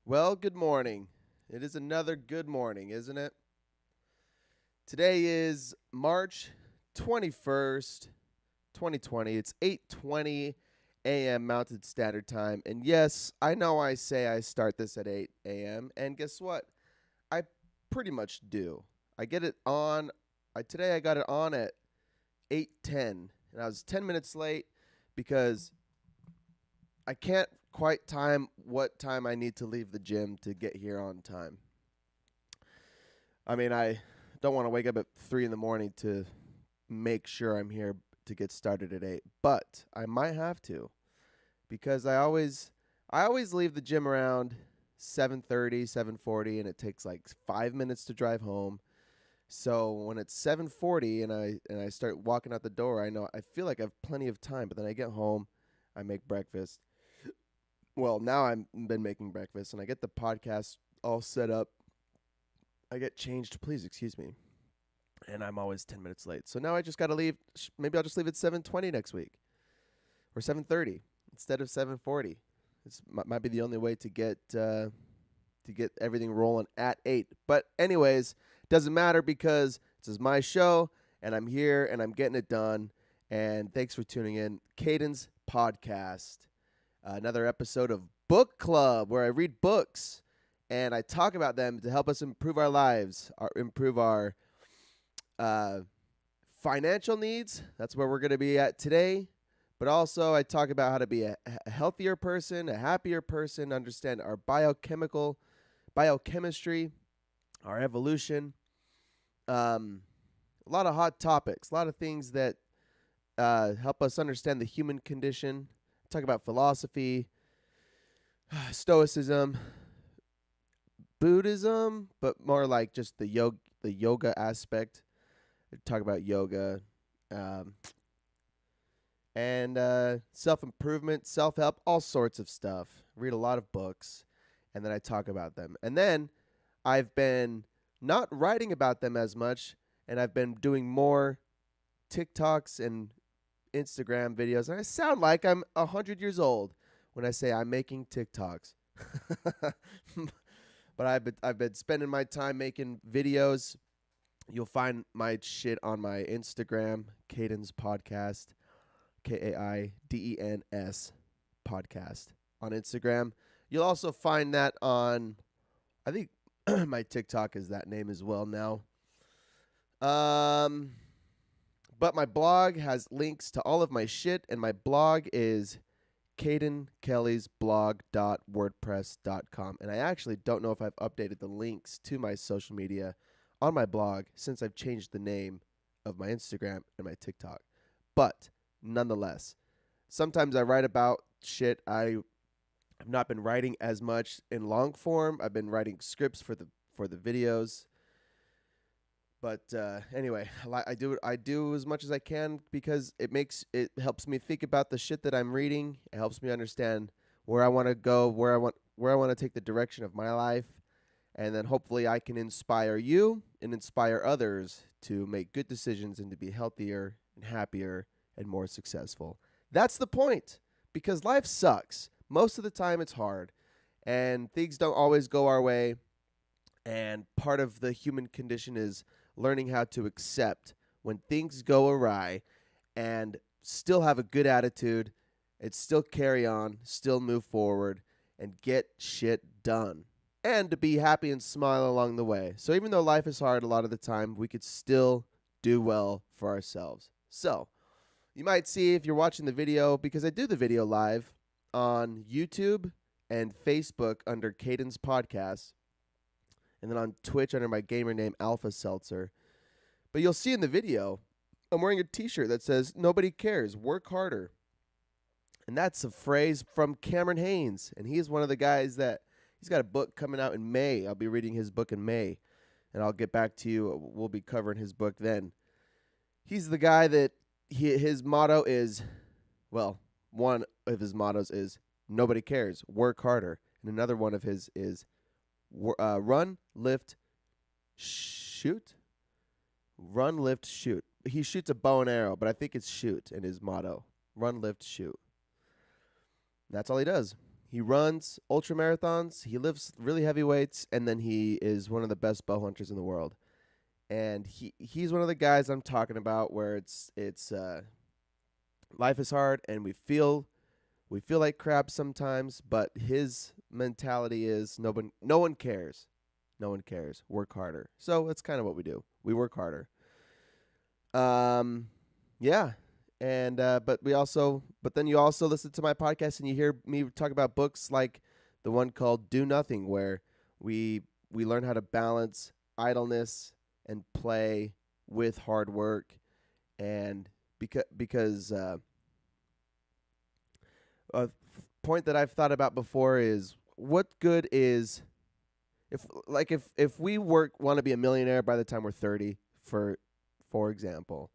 Well, good morning. It is another good morning, isn't it? Today is March 21st, 2020. It's 8:20 a.m. Mountain Standard Time. And yes, I know I say I start this at 8 a.m. and guess what? I pretty much do. I get it on today I got it on at 8:10 and I was 10 minutes late because I can't quite time what time I need to leave the gym to get here on time. I mean, I don't want to wake up at 3 in the morning to make sure I'm here to get started at 8, but I might have to because I always leave the gym around 7:30, 7:40 and it takes like 5 minutes to drive home. So when it's 7:40 and I start walking out the door, I feel like I have plenty of time, but then I get home, I make breakfast. Well, now I've been making breakfast and I get the podcast all set up. I get changed, please excuse me. And I'm always 10 minutes late. So now I just got to leave. Maybe I'll just leave at 7:20 next week or 7:30 instead of 7:40. This might be the only way to get everything rolling at 8. But anyways, doesn't matter because this is my show and I'm here and I'm getting it done. And thanks for tuning in. Caden's podcast, another episode of Book Club where I read books and I talk about them to help us improve our lives, improve our uh, financial needs. That's where we're going to be at today. But also, I talk about how to be a healthier person, a happier person, understand our biochemistry, our evolution. A lot of hot topics, a lot of things that help us understand the human condition. Talk about philosophy, stoicism, Buddhism, but more like just the yoga aspect. Talk about yoga, um, and self improvement, self help, all sorts of stuff. Read a lot of books, and then I talk about them. And then I've been not writing about them as much, and I've been doing more TikToks and Instagram videos. And I sound like I'm 100 years old when I say I'm making TikToks. But I've been spending my time making videos. You'll find my shit on my Instagram, Caden's Podcast, KAIDENS Podcast on Instagram. You'll also find that on, I think my TikTok is that name as well now. Um, but my blog has links to all of my shit, and my blog is cadenkellysblog.wordpress.com. And I actually don't know if I've updated the links to my social media on my blog since I've changed the name of my Instagram and my TikTok. But nonetheless, sometimes I write about shit. I've not been writing as much in long form. I've been writing scripts for the videos. But anyway, I do as much as I can because it helps me think about the shit that I'm reading. It helps me understand where I want to go, where I want to take the direction of my life, and then hopefully I can inspire you and inspire others to make good decisions and to be healthier and happier and more successful. That's the point because life sucks. Most of the time it's hard and things don't always go our way, and part of the human condition is learning how to accept when things go awry and still have a good attitude and still carry on, still move forward and get shit done. And to be happy and smile along the way. So even though life is hard a lot of the time, we could still do well for ourselves. So, you might see if you're watching the video, because I do the video live on YouTube and Facebook under Caden's Podcast, and then on Twitch under my gamer name Alpha Seltzer. But you'll see in the video, I'm wearing a t-shirt that says, "Nobody cares, work harder." And that's a phrase from Cameron Haynes. And he is one of the guys that, he's got a book coming out in May. I'll be reading his book in May. And I'll get back to you. We'll be covering his book then. He's the guy that his motto is, well, one of his mottos is, "Nobody cares, work harder." And another one of his is, run, lift, shoot. Run, lift, shoot. He shoots a bow and arrow, but I think it's shoot in his motto. Run, lift, shoot. That's all he does. He runs ultra marathons. He lifts really heavy weights, and then he is one of the best bow hunters in the world. And he's one of the guys I'm talking about where it's life is hard and we feel like crap sometimes, but his mentality is no one cares. No one cares. Work harder. So it's kind of what we do. We work harder. Yeah. And but then you also listen to my podcast and you hear me talk about books like the one called Do Nothing, where we learn how to balance idleness and play with hard work. And because a point that I've thought about before is what good is if we want to be a millionaire by the time we're 30, for example,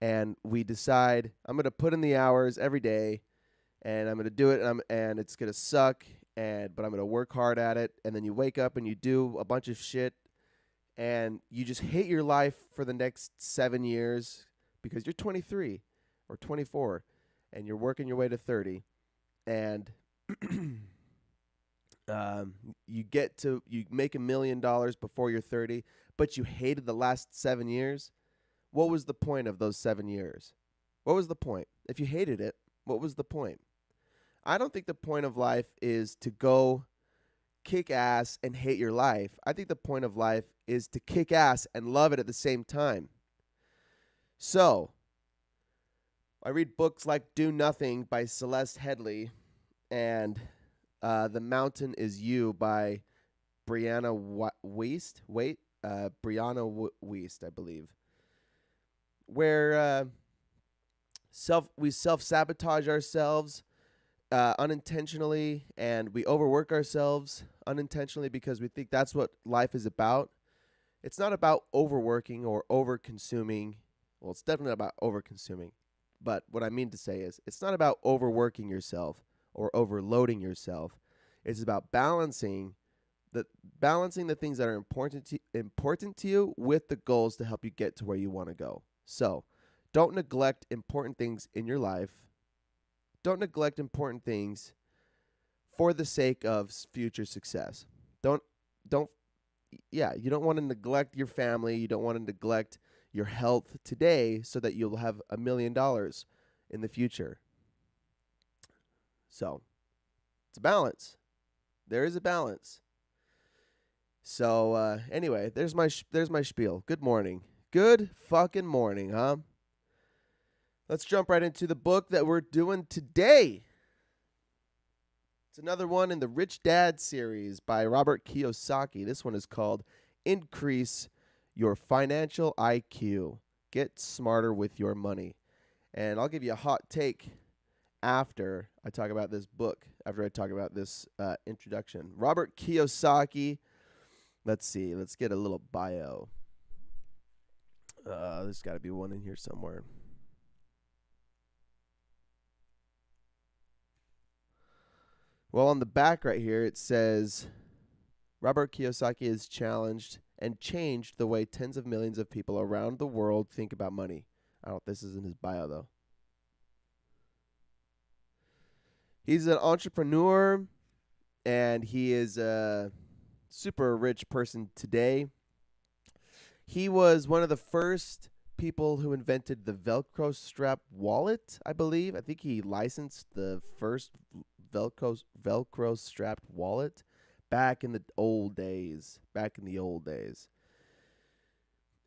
and we decide I'm going to put in the hours every day and I'm going to do it and it's going to suck but I'm going to work hard at it, and then you wake up and you do a bunch of shit and you just hate your life for the next 7 years because you're 23 or 24 and you're working your way to 30, and you make $1 million before you're 30, but you hated the last 7 years. What was the point of those 7 years? What was the point? If you hated it, what was the point? I don't think the point of life is to go kick ass and hate your life. I think the point of life is to kick ass and love it at the same time. So, I read books like Do Nothing by Celeste Headlee and The Mountain Is You by Brianna Wiest. Brianna Wiest, I believe. Where we self-sabotage ourselves unintentionally, and we overwork ourselves unintentionally because we think that's what life is about. It's not about overworking or over-consuming. Well, it's definitely about over-consuming. But what I mean to say is it's not about overworking yourself or overloading yourself. It's about balancing the things that are important to you with the goals to help you get to where you want to go. So, don't neglect important things in your life. Don't neglect important things for the sake of future success. You don't want to neglect your family. You don't want to neglect your health today so that you'll have $1 million in the future. So, it's a balance. There is a balance. So, anyway, there's my spiel. Good morning. Good fucking morning, huh? Let's jump right into the book that we're doing today. It's another one in the Rich Dad series by Robert Kiyosaki. This one is called Increase Your Financial IQ. Get smarter with your money. And I'll give you a hot take after I talk about this book, after I talk about this introduction. Robert Kiyosaki. Let's see. Let's get a little bio. There's got to be one in here somewhere. Well, on the back right here, it says, Robert Kiyosaki has challenged and changed the way tens of millions of people around the world think about money. This isn't his bio, though. He's an entrepreneur, and he is a super rich person today. He was one of the first people who invented the Velcro strap wallet, I believe. I think he licensed the first Velcro strapped wallet back in the old days.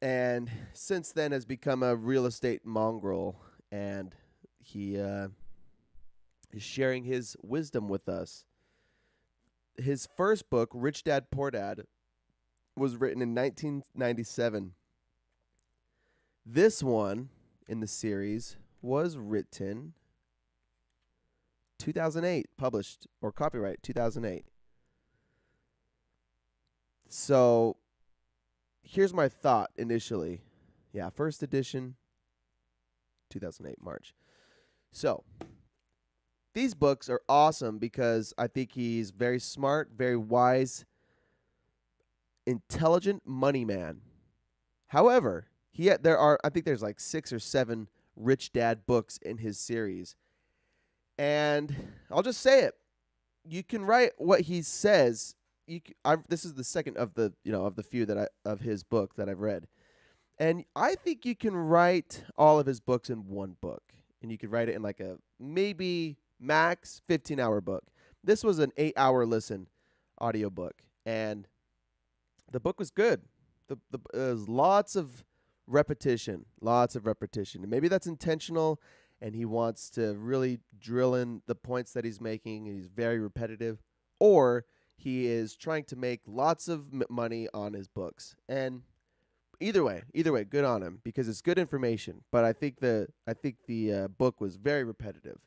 And since then has become a real estate mongrel, and he is sharing his wisdom with us. His first book, Rich Dad, Poor Dad, was written in 1997. This one in the series was written 2008, published or copyright 2008. So here's my thought initially. Yeah, first edition, 2008, March. So these books are awesome because I think he's very smart, very wise, intelligent money man. However, I think there's like 6 or 7 Rich Dad books in his series. And I'll just say it. you can write what he says. This is the second of the of the few that of his book that I've read, and I think you can write all of his books in one book, and you could write it in like a maybe max 15-hour book. This was an 8-hour listen audiobook, and the book was good. The was lots of repetition, and maybe that's intentional. And he wants to really drill in the points that he's making, and he's very repetitive, or he is trying to make lots of money on his books. And either way, good on him because it's good information. But I think the book was very repetitive.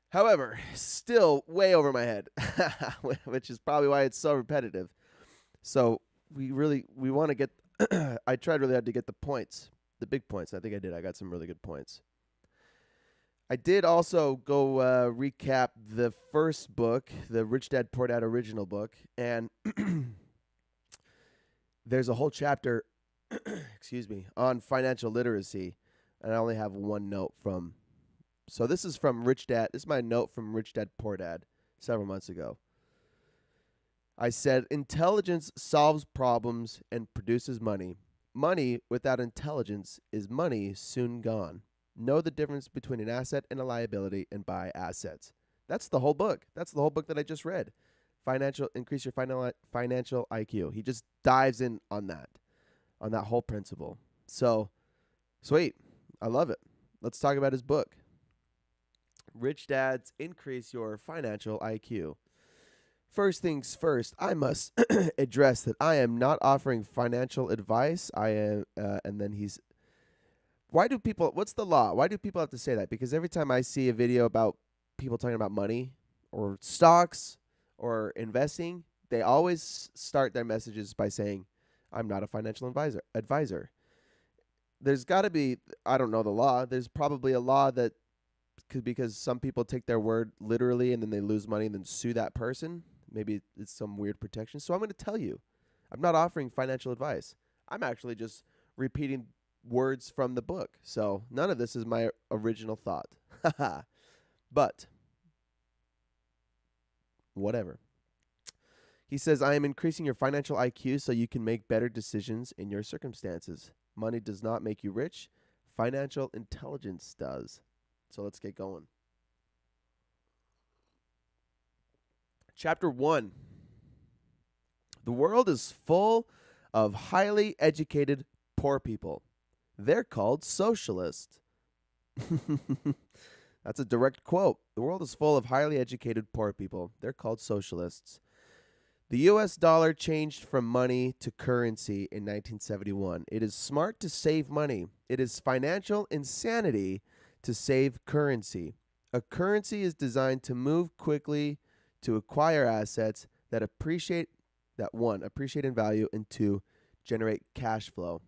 However, still way over my head, which is probably why it's so repetitive. So we want to get. I tried really hard to get the points, the big points. I think I did. I got some really good points. I did also go recap the first book, the Rich Dad Poor Dad original book, and there's a whole chapter, excuse me, on financial literacy, and I only have one note from. So this is from Rich Dad. This is my note from Rich Dad Poor Dad several months ago. I said, intelligence solves problems and produces money. Money without intelligence is money soon gone. Know the difference between an asset and a liability and buy assets. That's the whole book. That's the whole book that I just read. Increase your financial IQ. He just dives in on that whole principle. So, sweet. I love it. Let's talk about his book. Rich Dads Increase Your Financial IQ. First things first, I must address that I am not offering financial advice. I am, and then he's. What's the law? Why do people have to say that? Because every time I see a video about people talking about money or stocks or investing, they always start their messages by saying, I'm not a financial advisor. There's got to be, I don't know the law. There's probably a law that because some people take their word literally and then they lose money and then sue that person. Maybe it's some weird protection. So I'm going to tell you, I'm not offering financial advice. I'm actually just repeating words from the book. So none of this is my original thought. But whatever. He says, I am increasing your financial IQ so you can make better decisions in your circumstances. Money does not make you rich. Financial intelligence does. So let's get going. Chapter 1. The world is full of highly educated poor people. They're called socialists. That's a direct quote. The world is full of highly educated poor people. They're called socialists. The U.S. dollar changed from money to currency in 1971. It is smart to save money. It is financial insanity to save currency. A currency is designed to move quickly, to acquire assets that appreciate in value, and to generate cash flow.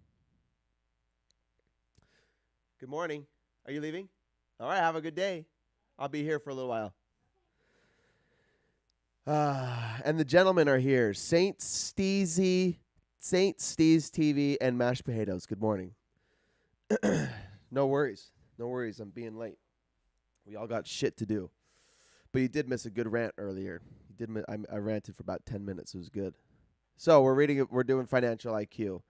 Good morning. Are you leaving? All right, have a good day. I'll be here for a little while. And the gentlemen are here. Saint Steez TV, and mashed potatoes. Good morning. No worries. I'm being late. We all got shit to do. But you did miss a good rant earlier. I ranted for about 10 minutes. It was good. So we're doing financial IQ.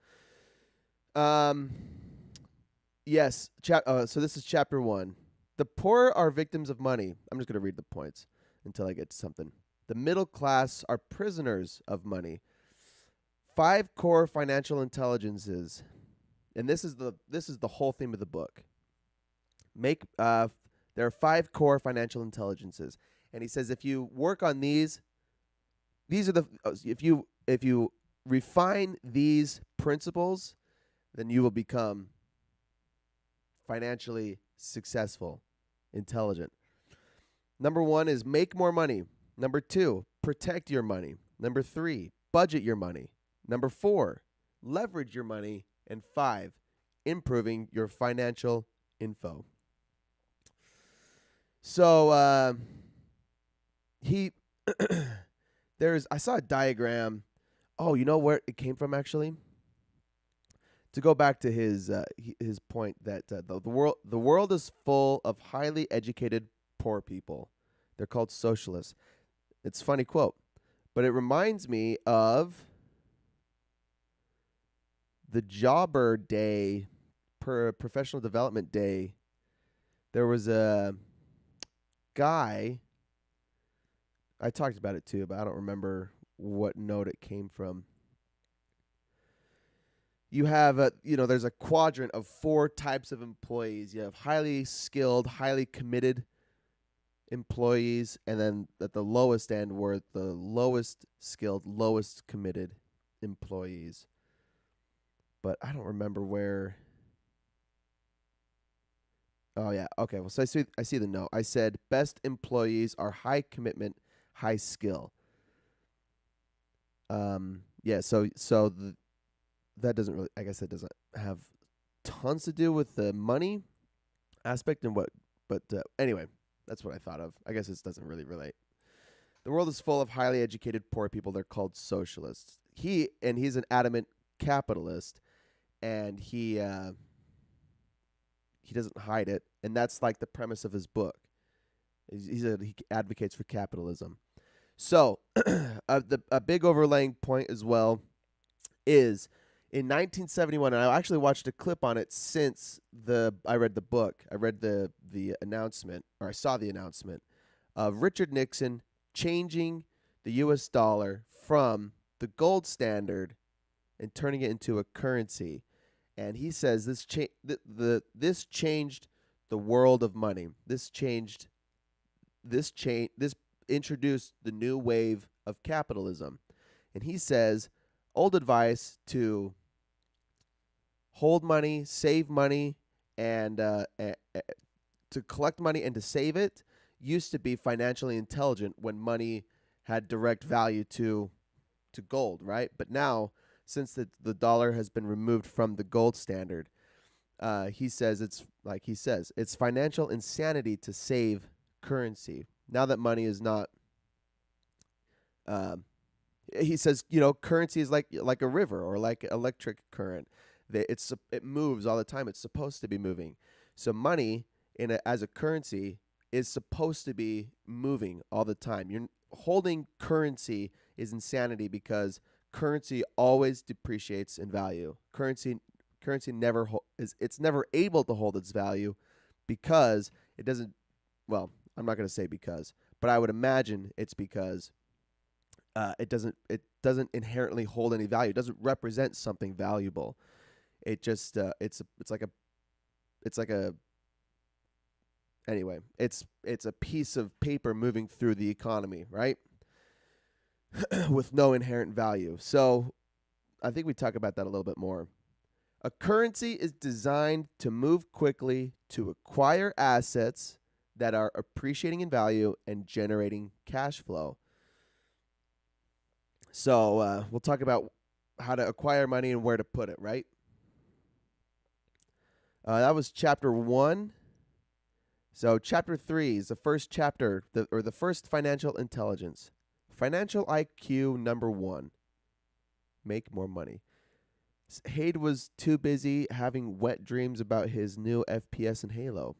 Yes. So this is chapter 1. The poor are victims of money. I'm just going to read the points until I get to something. The middle class are prisoners of money. 5 core financial intelligences, and this is the whole theme of the book. There are 5 core financial intelligences, and he says if you work on these are the if you refine these principles, then you will become financially successful, intelligent. Number 1 is make more money. Number 2, protect your money. Number 3, budget your money. Number 4, leverage your money. And 5, improving your financial info. So I saw a diagram. Oh, you know where it came from actually? To go back to his point that the world is full of highly educated poor people. They're called socialists. It's a funny quote, but it reminds me of the Jobber Day, professional development day. There was a guy. I talked about it too, but I don't remember what note it came from. You have there's a quadrant of 4 types of employees. You have highly skilled, highly committed employees, and then at the lowest end were the lowest skilled, lowest committed employees. But I don't remember where. Oh yeah, okay. Well, so I see the note. I said best employees are high commitment, high skill. Yeah. That doesn't really. I guess that doesn't have tons to do with the money aspect and what. But anyway, that's what I thought of. I guess this doesn't really relate. The world is full of highly educated poor people. They're called socialists. He's an adamant capitalist, and he doesn't hide it, and that's like the premise of his book. He advocates for capitalism. So, a big overlaying point as well is in 1971, and I actually watched a clip on it since I read the book. I read the announcement, or I saw the announcement of Richard Nixon changing the U.S. dollar from the gold standard and turning it into a currency. And he says this this changed the world of money. This introduced the new wave of capitalism. And he says old advice to hold money, save money, and to collect money and to save it used to be financially intelligent when money had direct value to gold, right? But now, since the dollar has been removed from the gold standard, he says it's financial insanity to save currency. Now that money is not, he says, currency is like a river or like electric current. It moves all the time. It's supposed to be moving. So money as a currency is supposed to be moving all the time. You're holding currency is insanity because currency always depreciates in value. Currency never it's never able to hold its value because it doesn't. Well, I'm not going to say because, but I would imagine it's because it doesn't inherently hold any value. It doesn't represent something valuable. It just it's like a anyway. It's a piece of paper moving through the economy, right? With no inherent value. So I think we talk about that a little bit more. A currency is designed to move quickly to acquire assets that are appreciating in value and generating cash flow. So we'll talk about how to acquire money and where to put it, right? That was chapter 1. So chapter 3 is the first chapter, the first financial intelligence. Financial IQ number 1. Make more money. Haid was too busy having wet dreams about his new FPS in Halo.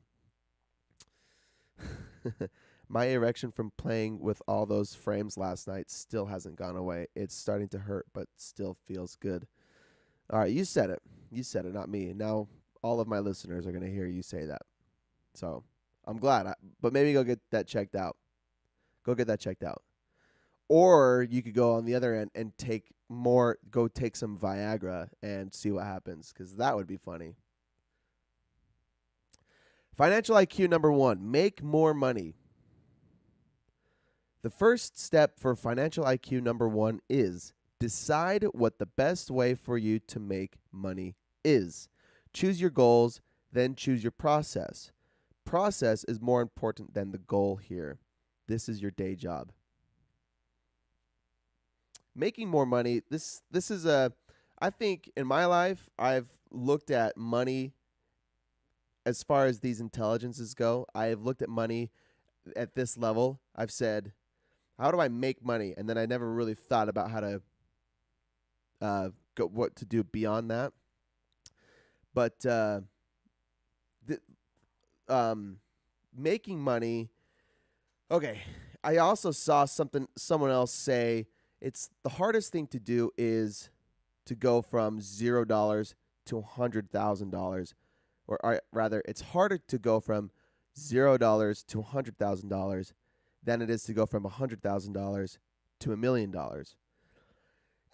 My erection from playing with all those frames last night still hasn't gone away. It's starting to hurt, but still feels good. All right, you said it. You said it, not me. Now all of my listeners are going to hear you say that. So I'm glad. But maybe go get that checked out. Go get that checked out. Or you could go on the other end and take some Viagra and see what happens, because that would be funny. Financial IQ number 1, make more money. The first step for financial IQ number 1 is decide what the best way for you to make money is. Choose your goals, then choose your process. Process is more important than the goal here. This is your day job. Making more money, this is I think in my life, I've looked at money as far as these intelligences go. I have looked at money at this level. I've said, how do I make money? And then I never really thought about how to what to do beyond that. But making money, okay, I also saw someone else say it's the hardest thing to do is to go from $0 to $100,000, or rather, it's harder to go from $0 to $100,000 than it is to go from $100,000 to $1,000,000.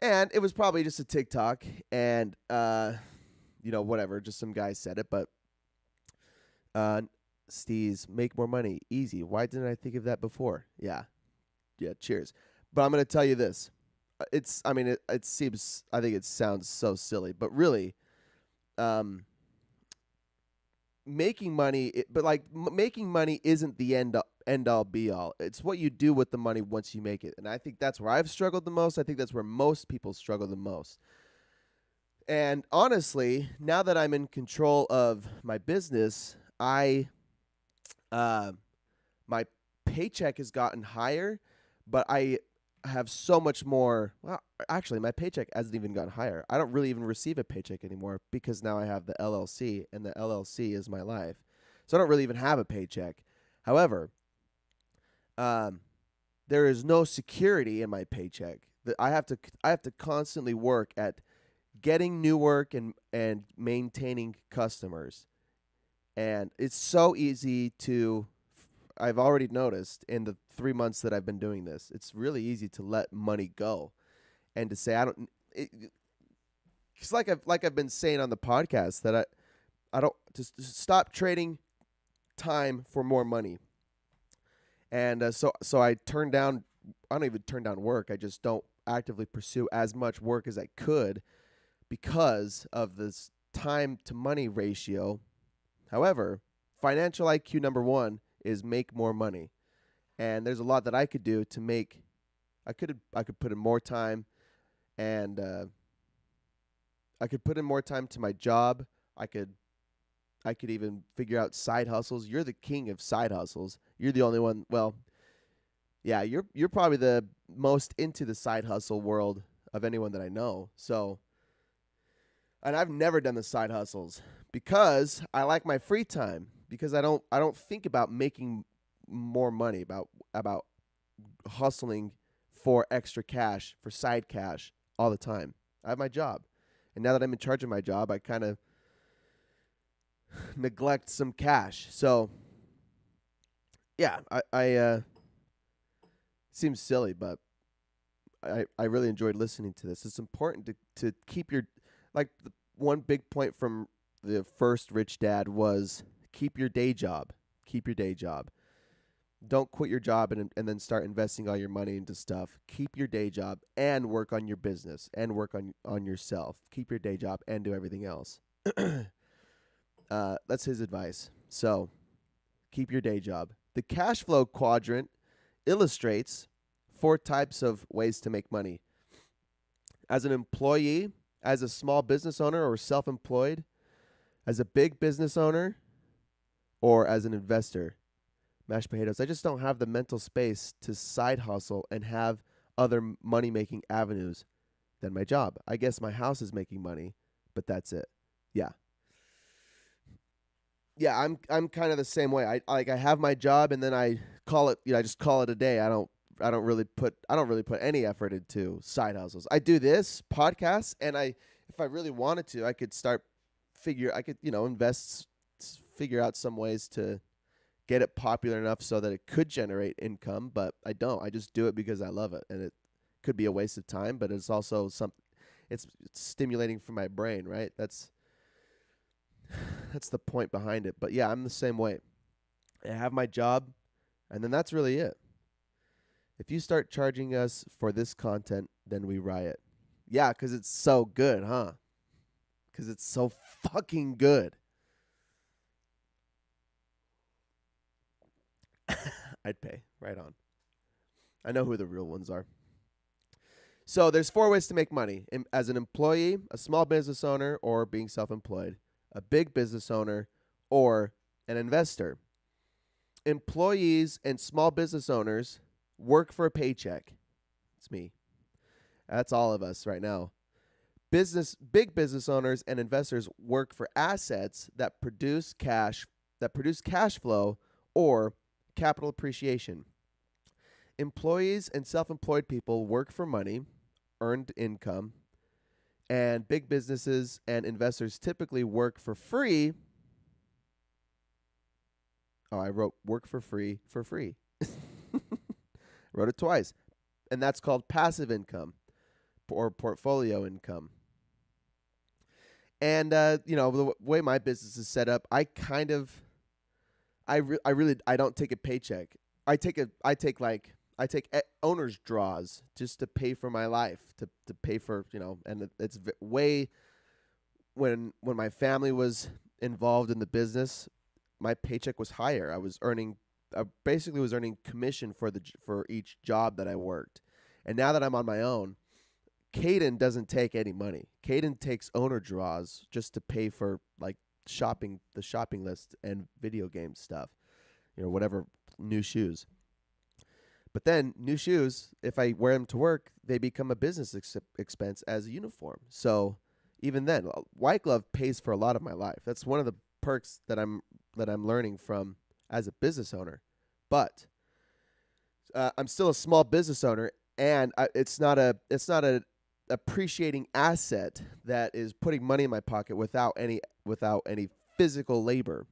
And it was probably just a TikTok, and whatever, just some guy said it, but Steez, make more money, easy. Why didn't I think of that before? Yeah, cheers. But I'm gonna tell you this. It seems, I think it sounds so silly, but really, making money, making money isn't the end all be all. It's what you do with the money once you make it. And I think that's where I've struggled the most. I think that's where most people struggle the most. And honestly, now that I'm in control of my business, my paycheck has gotten higher, but I have so much more. Well, actually, my paycheck hasn't even gotten higher. I don't really even receive a paycheck anymore because now I have the LLC, and the LLC is my life. So I don't really even have a paycheck. However, there is no security in my paycheck. I have to constantly work at getting new work and maintaining customers. And it's so easy to, I've already noticed in the 3 months that I've been doing this, it's really easy to let money go and to say, it's like I've been saying on the podcast that I don't, just stop trading time for more money. And so I don't even turn down work. I just don't actively pursue as much work as I could because of this time to money ratio. However, financial IQ number 1 is make more money. And there's a lot that I could do to make, I could put in more time, and I could put in more time to my job. I could even figure out side hustles. You're the king of side hustles. You're the only one. Well, yeah, you're probably the most into the side hustle world of anyone that I know. So, and I've never done the side hustles because I like my free time, because I don't think about making more money, about hustling for extra cash, for side cash all the time. I have my job. And now that I'm in charge of my job, I kind of neglect some cash. So, yeah, I seems silly, but I really enjoyed listening to this. It's important to keep your, like, the one big point from the first Rich Dad was keep your day job. Keep your day job. Don't quit your job and then start investing all your money into stuff. Keep your day job and work on your business and work on yourself. Keep your day job and do everything else. That's his advice. So, keep your day job. The cash flow quadrant illustrates 4 types of ways to make money. As an employee, as a small business owner or self-employed, as a big business owner, or as an investor. Mashed potatoes. I just don't have the mental space to side hustle and have other money-making avenues than my job. I guess my house is making money, but that's it. Yeah. Yeah, I'm kind of the same way. I have my job, and then I call it, I just call it a day. I don't really put any effort into side hustles. I do this podcast, and if I really wanted to, I could invest, figure out some ways to get it popular enough so that it could generate income, but I don't. I just do it because I love it, and it could be a waste of time, but it's also it's stimulating for my brain, right? That's the point behind it. But yeah, I'm the same way. I have my job, and then that's really it. If you start charging us for this content, then we riot. Yeah, because it's so good, huh? Because it's so fucking good. I'd pay. Right on. I know who the real ones are. So there's 4 ways to make money. As an employee, a small business owner, or being self-employed, a big business owner, or an investor. Employees and small business owners work for a paycheck. It's me. That's all of us right now. Big business owners and investors work for assets that produce cash flow or capital appreciation. employees and self-employed people work for money, earned income, and big businesses and investors typically work for free. Oh, I wrote work for free for free. Wrote it twice. And that's called passive income or portfolio income. And the way my business is set up, I don't take a paycheck. I take owner's draws just to pay for my life, to pay for, and it's way when my family was involved in the business, my paycheck was higher. I basically was earning commission for each job that I worked. And now that I'm on my own, Caden doesn't take any money. Caden takes owner draws just to pay for like the shopping list and video game stuff, whatever, new shoes. But then new shoes, if I wear them to work, they become a business expense as a uniform. So even then, White Glove pays for a lot of my life. That's one of the perks that I'm learning from as a business owner. But I'm still a small business owner, and it's not a appreciating asset that is putting money in my pocket without any physical labor.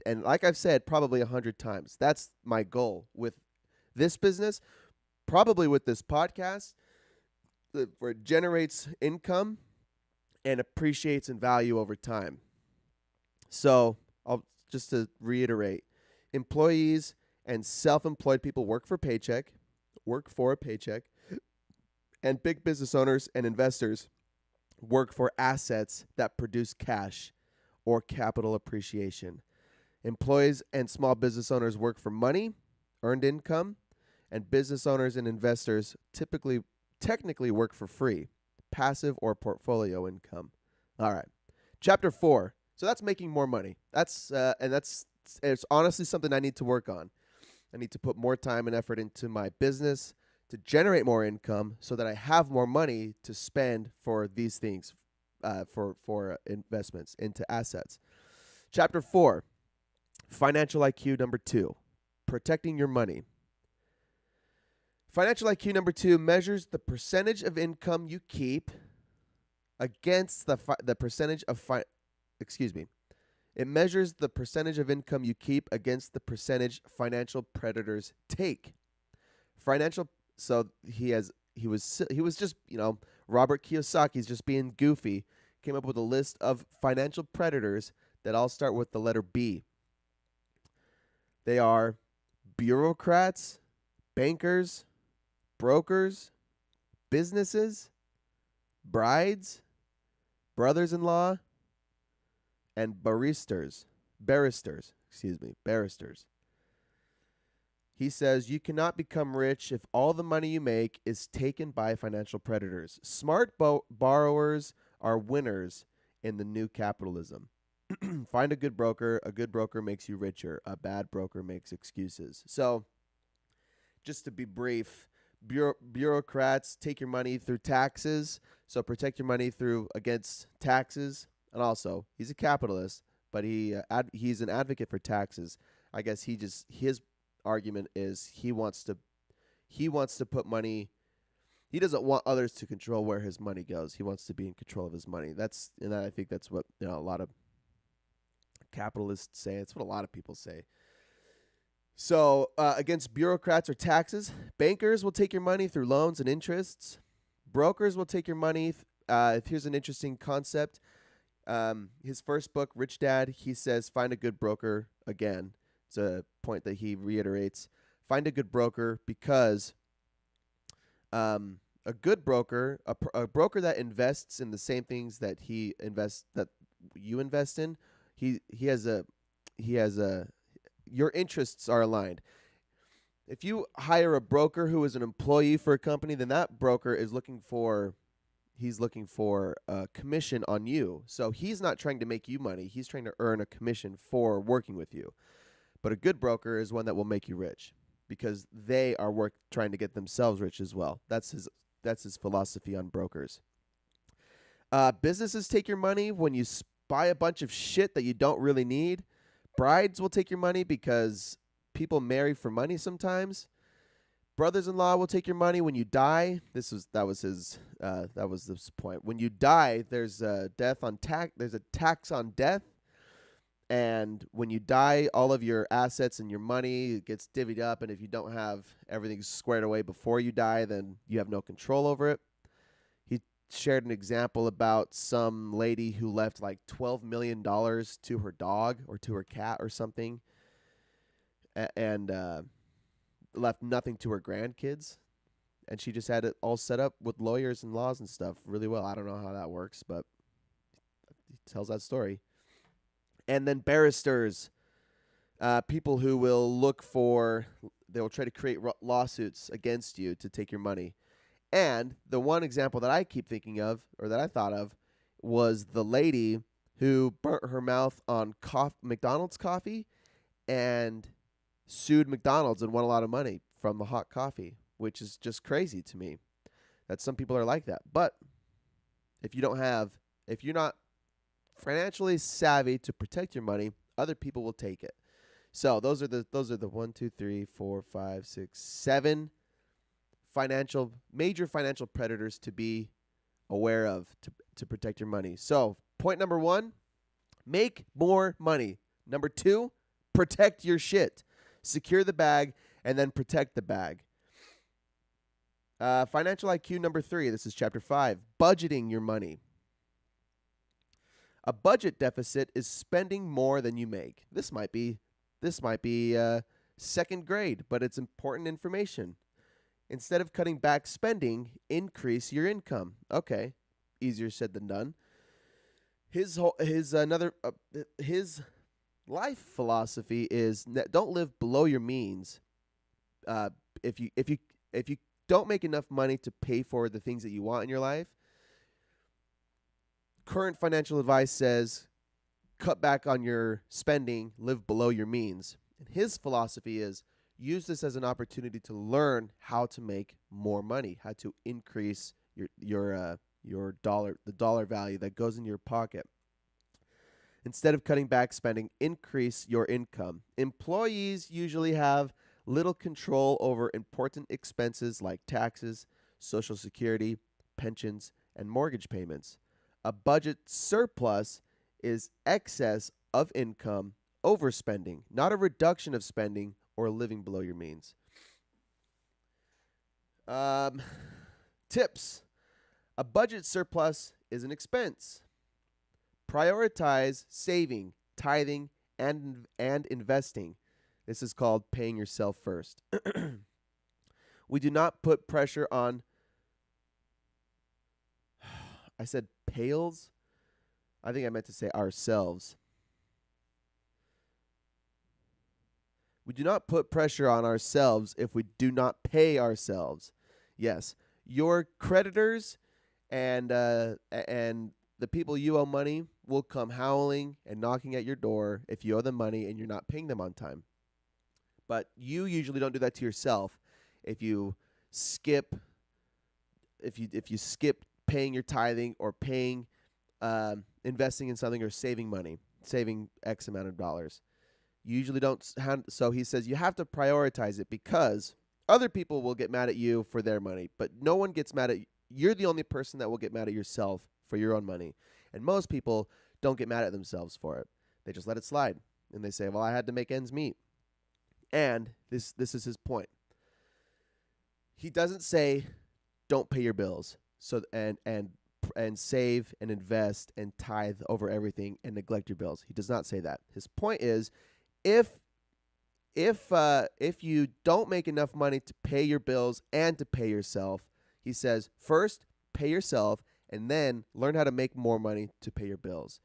And like I've said probably 100 times, that's my goal with this business, probably with this podcast, where it generates income and appreciates in value over time. So just to reiterate, employees and self-employed people work for a paycheck, and big business owners and investors work for assets that produce cash or capital appreciation. Employees and small business owners work for money, earned income, and business owners and investors technically work for free, passive or portfolio income. All right. Chapter 4. So that's making more money. It's honestly something I need to work on. I need to put more time and effort into my business to generate more income so that I have more money to spend for these things, for investments into assets. Chapter 4, financial IQ number 2, protecting your money. Financial IQ number 2 measures the percentage of income you keep against the percentage of It measures the percentage of income you keep against the percentage financial predators take. So he was just, Robert Kiyosaki's just being goofy, came up with a list of financial predators that all start with the letter B. They are bureaucrats, bankers, brokers, businesses, brides, brothers-in-law, and barristers. He says you cannot become rich if all the money you make is taken by financial predators. Smart borrowers are winners in the new capitalism. Find a good broker. A good broker makes you richer. A bad broker makes excuses. So, just to be brief, bureaucrats take your money through taxes. So protect your money against taxes. And also, he's a capitalist, but he's an advocate for taxes. I guess his argument is he wants to put money. He doesn't want others to control where his money goes. He wants to be in control of his money. I think that's what a lot of capitalists say. It's what a lot of people say. So against bureaucrats or taxes, bankers will take your money through loans and interests. Brokers will take your money. Here's an interesting concept. His first book, Rich Dad, he says, find a good broker. Again, it's a point that he reiterates. Find a good broker because a good broker, a broker that invests in the same things that you invest in, he has your interests are aligned. If you hire a broker who is an employee for a company, then that broker is looking for a commission on you. So he's not trying to make you money. He's trying to earn a commission for working with you. But a good broker is one that will make you rich because they are trying to get themselves rich as well. That's his philosophy on brokers. Businesses take your money when you buy a bunch of shit that you don't really need. Brides will take your money because people marry for money sometimes. Brothers-in-law will take your money when you die. That was this point. When you die, there's a death on tax. There's a tax on death, and when you die, all of your assets and your money gets divvied up. And if you don't have everything squared away before you die, then you have no control over it. He shared an example about some lady who left like $12 million to her dog or to her cat or something, and left nothing to her grandkids, and she just had it all set up with lawyers and laws and stuff really well. I don't know how that works, but he tells that story. And then barristers, people who will they will try to create lawsuits against you to take your money. And the one example that I keep thinking of, or that I thought of, was the lady who burnt her mouth on McDonald's coffee and sued McDonald's and won a lot of money from the hot coffee, which is just crazy to me that some people are like that. But if you're not financially savvy to protect your money, other people will take it. So those are the 1, 2, 3, 4, 5, 6, 7 major financial predators to be aware of to protect your money. So point number 1, make more money. Number 2, protect your shit. Secure the bag, and then protect the bag. Financial IQ number 3. This is chapter 5. Budgeting your money. A budget deficit is spending more than you make. This might be second grade, but it's important information. Instead of cutting back spending, increase your income. Okay, easier said than done. His life philosophy is don't live below your means. If you don't make enough money to pay for the things that you want in your life, current financial advice says cut back on your spending, live below your means. And his philosophy is use this as an opportunity to learn how to make more money, how to increase your the dollar value that goes in your pocket. Instead of cutting back spending, increase your income. Employees usually have little control over important expenses like taxes, Social Security, pensions, and mortgage payments. A budget surplus is excess of income overspending, not a reduction of spending or living below your means. Tips. A budget surplus is an expense. Prioritize saving, tithing, and investing. This is called paying yourself first. We do not put pressure on. I said pails? I think I meant to say ourselves. We do not put pressure on ourselves if we do not pay ourselves. Yes, your creditors and the people you owe money will come howling and knocking at your door if you owe them money and you're not paying them on time. But you usually don't do that to yourself if you skip paying your tithing or paying investing in something or saving money, saving X amount of dollars. You usually don't. So he says you have to prioritize it because other people will get mad at you for their money, but no one gets mad at you. You're the only person that will get mad at yourself for your own money. And most people don't get mad at themselves for it. They just let it slide. And they say, well, I had to make ends meet. And this is his point. He doesn't say don't pay your bills. So and save and invest and tithe over everything and neglect your bills. He does not say that. His point is if you don't make enough money to pay your bills and to pay yourself, he says first pay yourself and then learn how to make more money to pay your bills.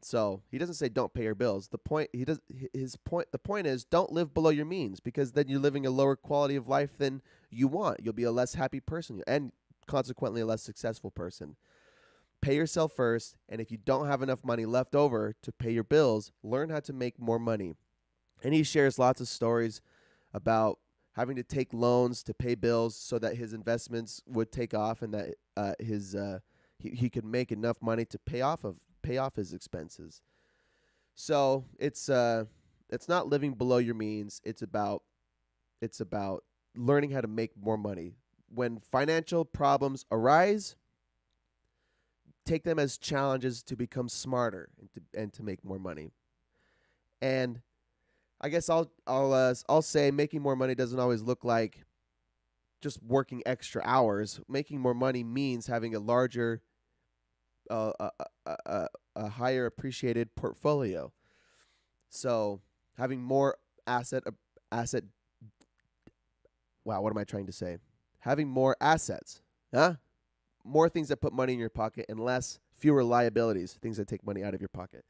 So he doesn't say don't pay your bills. The point is don't live below your means, because then you're living a lower quality of life than you want. You'll be a less happy person and consequently a less successful person. Pay yourself first, and if you don't have enough money left over to pay your bills, learn how to make more money. And he shares lots of stories about having to take loans to pay bills so that his investments would take off and that he could make enough money to pay off his expenses. So it's not living below your means. It's about It's about learning how to make more money. When financial problems arise, take them as challenges to become smarter and to make more money. And I guess I'll say making more money doesn't always look like just working extra hours. Making more money means having a larger, uh, a, a higher appreciated portfolio. So having more asset asset. Wow, what am I trying to say? Having more assets, huh? More things that put money in your pocket and fewer liabilities, things that take money out of your pocket.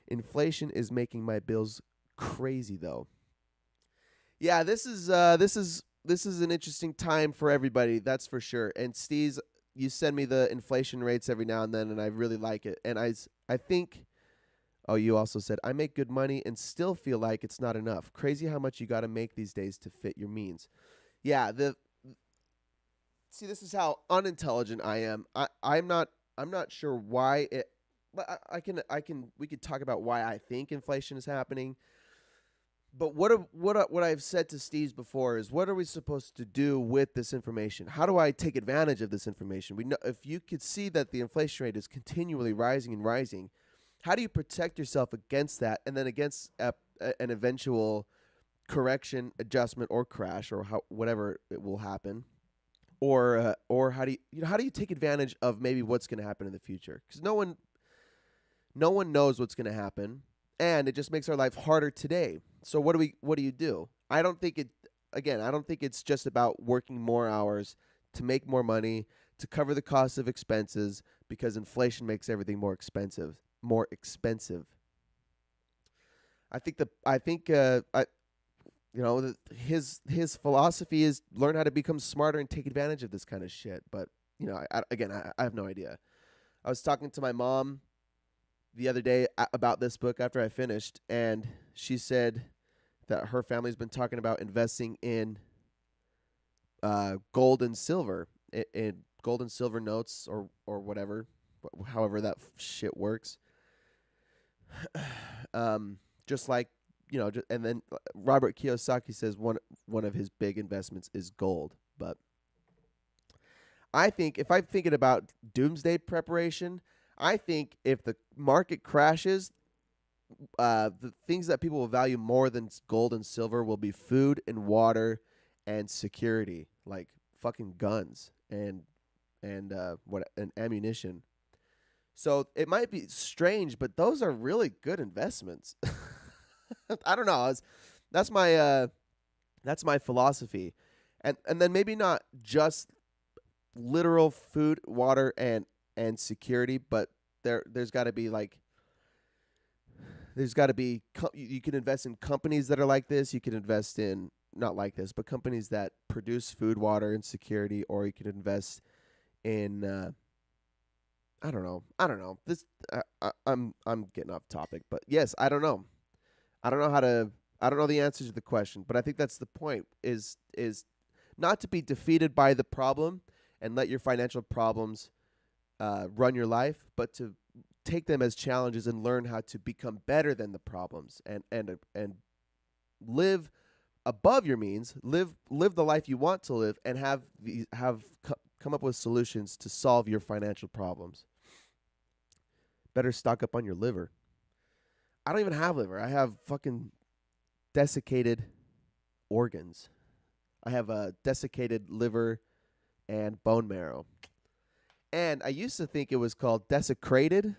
Inflation is making my bills crazy though. Yeah, this is an interesting time for everybody, that's for sure. And Steez, you send me the inflation rates every now and then, and I really like it. And I think. Oh, you also said I make good money and still feel like it's not enough. Crazy how much you got to make these days to fit your means. Yeah, the see, this is how unintelligent I am. I'm not sure why it. But I can we could talk about why I think inflation is happening. But what I've said to Steve before is, what are we supposed to do with this information? How do I take advantage of this information? We know, if you could see that the inflation rate is continually rising and rising, how do you protect yourself against that, and then against an eventual correction, adjustment, or crash, or whatever it will happen? Or how do you take advantage of maybe what's going to happen in the future? Because no one knows what's going to happen, and it just makes our life harder today. So what do you do? I don't think it's just about working more hours to make more money, to cover the cost of expenses, because inflation makes everything more expensive. I think his philosophy is learn how to become smarter and take advantage of this kind of shit. But I have no idea. I was talking to my mom the other day about this book after I finished, and she said that her family's been talking about investing in gold and silver, in gold and silver notes, or whatever, however that shit works. Just like, and then Robert Kiyosaki says one of his big investments is gold. But I think if I'm thinking about doomsday preparation, I think if the market crashes, the things that people will value more than gold and silver will be food and water and security, like fucking guns and ammunition. So it might be strange, but those are really good investments. I don't know. That's my philosophy, and then maybe not just literal food, water, and security, but there's got to be you can invest in companies that are like this. You can invest in, not like this, but companies that produce food, water, and security, or you can invest in I don't know. I don't know. I'm getting off topic, but yes, I don't know. I don't know how to. I don't know the answer to the question, but I think that's the point. Is not to be defeated by the problem and let your financial problems run your life, but to take them as challenges and learn how to become better than the problems, and live above your means, live the life you want to live, and come up with solutions to solve your financial problems. Better stock up on your liver. I don't even have liver. I have fucking desiccated organs. I have a desiccated liver and bone marrow. And I used to think it was called desecrated,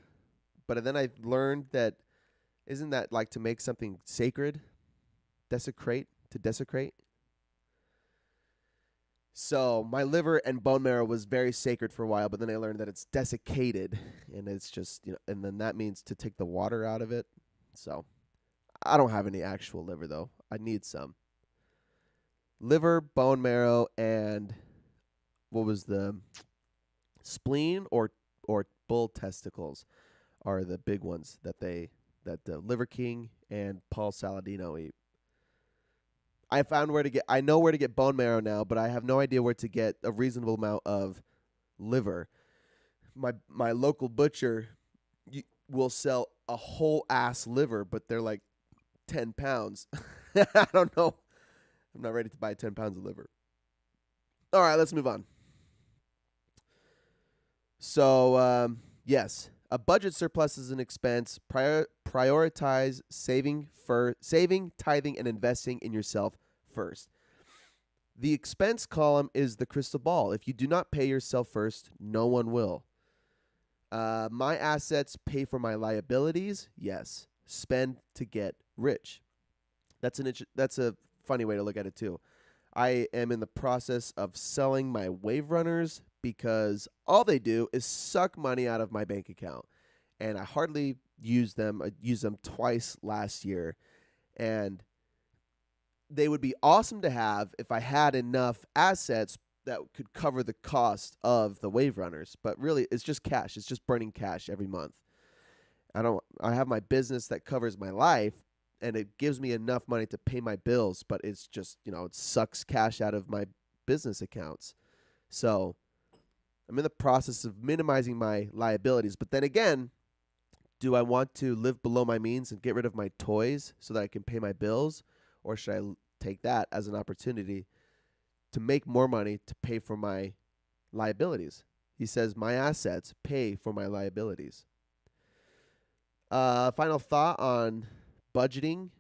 but then I learned that isn't that like to make something sacred? Desecrate, to desecrate. So my liver and bone marrow was very sacred for a while, but then I learned that it's desiccated, and it's just, and then that means to take the water out of it. So I don't have any actual liver though. I need some. Liver, bone marrow, and what was the spleen or bull testicles are the big ones that the Liver King and Paul Saladino eat. I know where to get bone marrow now, but I have no idea where to get a reasonable amount of liver. My local butcher will sell a whole ass liver, but they're like 10 pounds. I don't know. I'm not ready to buy 10 pounds of liver. All right, let's move on. So, yes, a budget surplus is an expense. Prioritize saving, tithing, and investing in yourself first. The expense column is the crystal ball. If you do not pay yourself first, no one will. My assets pay for my liabilities. Yes. Spend to get rich. That's a funny way to look at it too. I am in the process of selling my Wave Runners because all they do is suck money out of my bank account, and I hardly use them. I used them twice last year, and they would be awesome to have if I had enough assets that could cover the cost of the Wave Runners. But really, it's just cash. It's just burning cash every month. I have my business that covers my life, and it gives me enough money to pay my bills, but it's just, it sucks cash out of my business accounts. So I'm in the process of minimizing my liabilities. But then again, do I want to live below my means and get rid of my toys so that I can pay my bills? Or should I take that as an opportunity to make more money to pay for my liabilities? He says, my assets pay for my liabilities. Final thought on budgeting.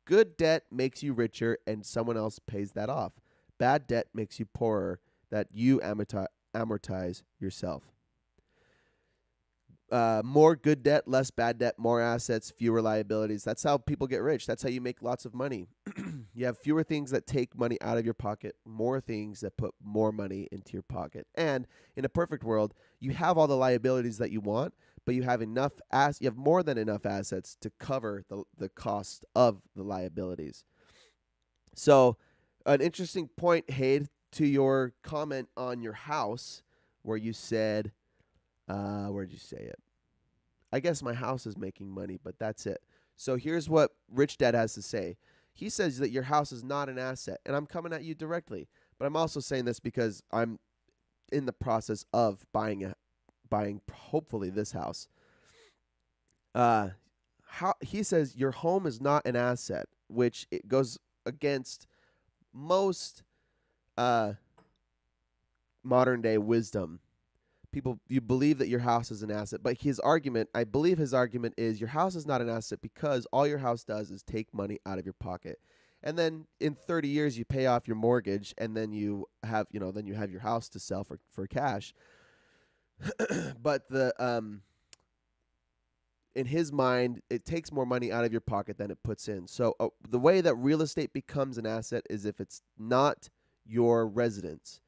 Good debt makes you richer and someone else pays that off. Bad debt makes you poorer that you amortize yourself. More good debt, less bad debt, more assets, fewer liabilities. That's how people get rich. That's how you make lots of money. You have fewer things that take money out of your pocket, more things that put more money into your pocket. And in a perfect world, you have all the liabilities that you want, but you have you have more than enough assets to cover the cost of the liabilities. So, an interesting point, Hayde, to your comment on your house, where you said, where'd you say it? I guess my house is making money, but that's it. So here's what Rich Dad has to say. He says that your house is not an asset, and I'm coming at you directly. But I'm also saying this because I'm in the process of buying hopefully this house. He says your home is not an asset, which it goes against most modern day wisdom. You believe that your house is an asset, but I believe his argument is your house is not an asset because all your house does is take money out of your pocket. And then in 30 years you pay off your mortgage, and then you have your house to sell for cash. But in his mind, it takes more money out of your pocket than it puts in. So the way that real estate becomes an asset is if it's not your residence.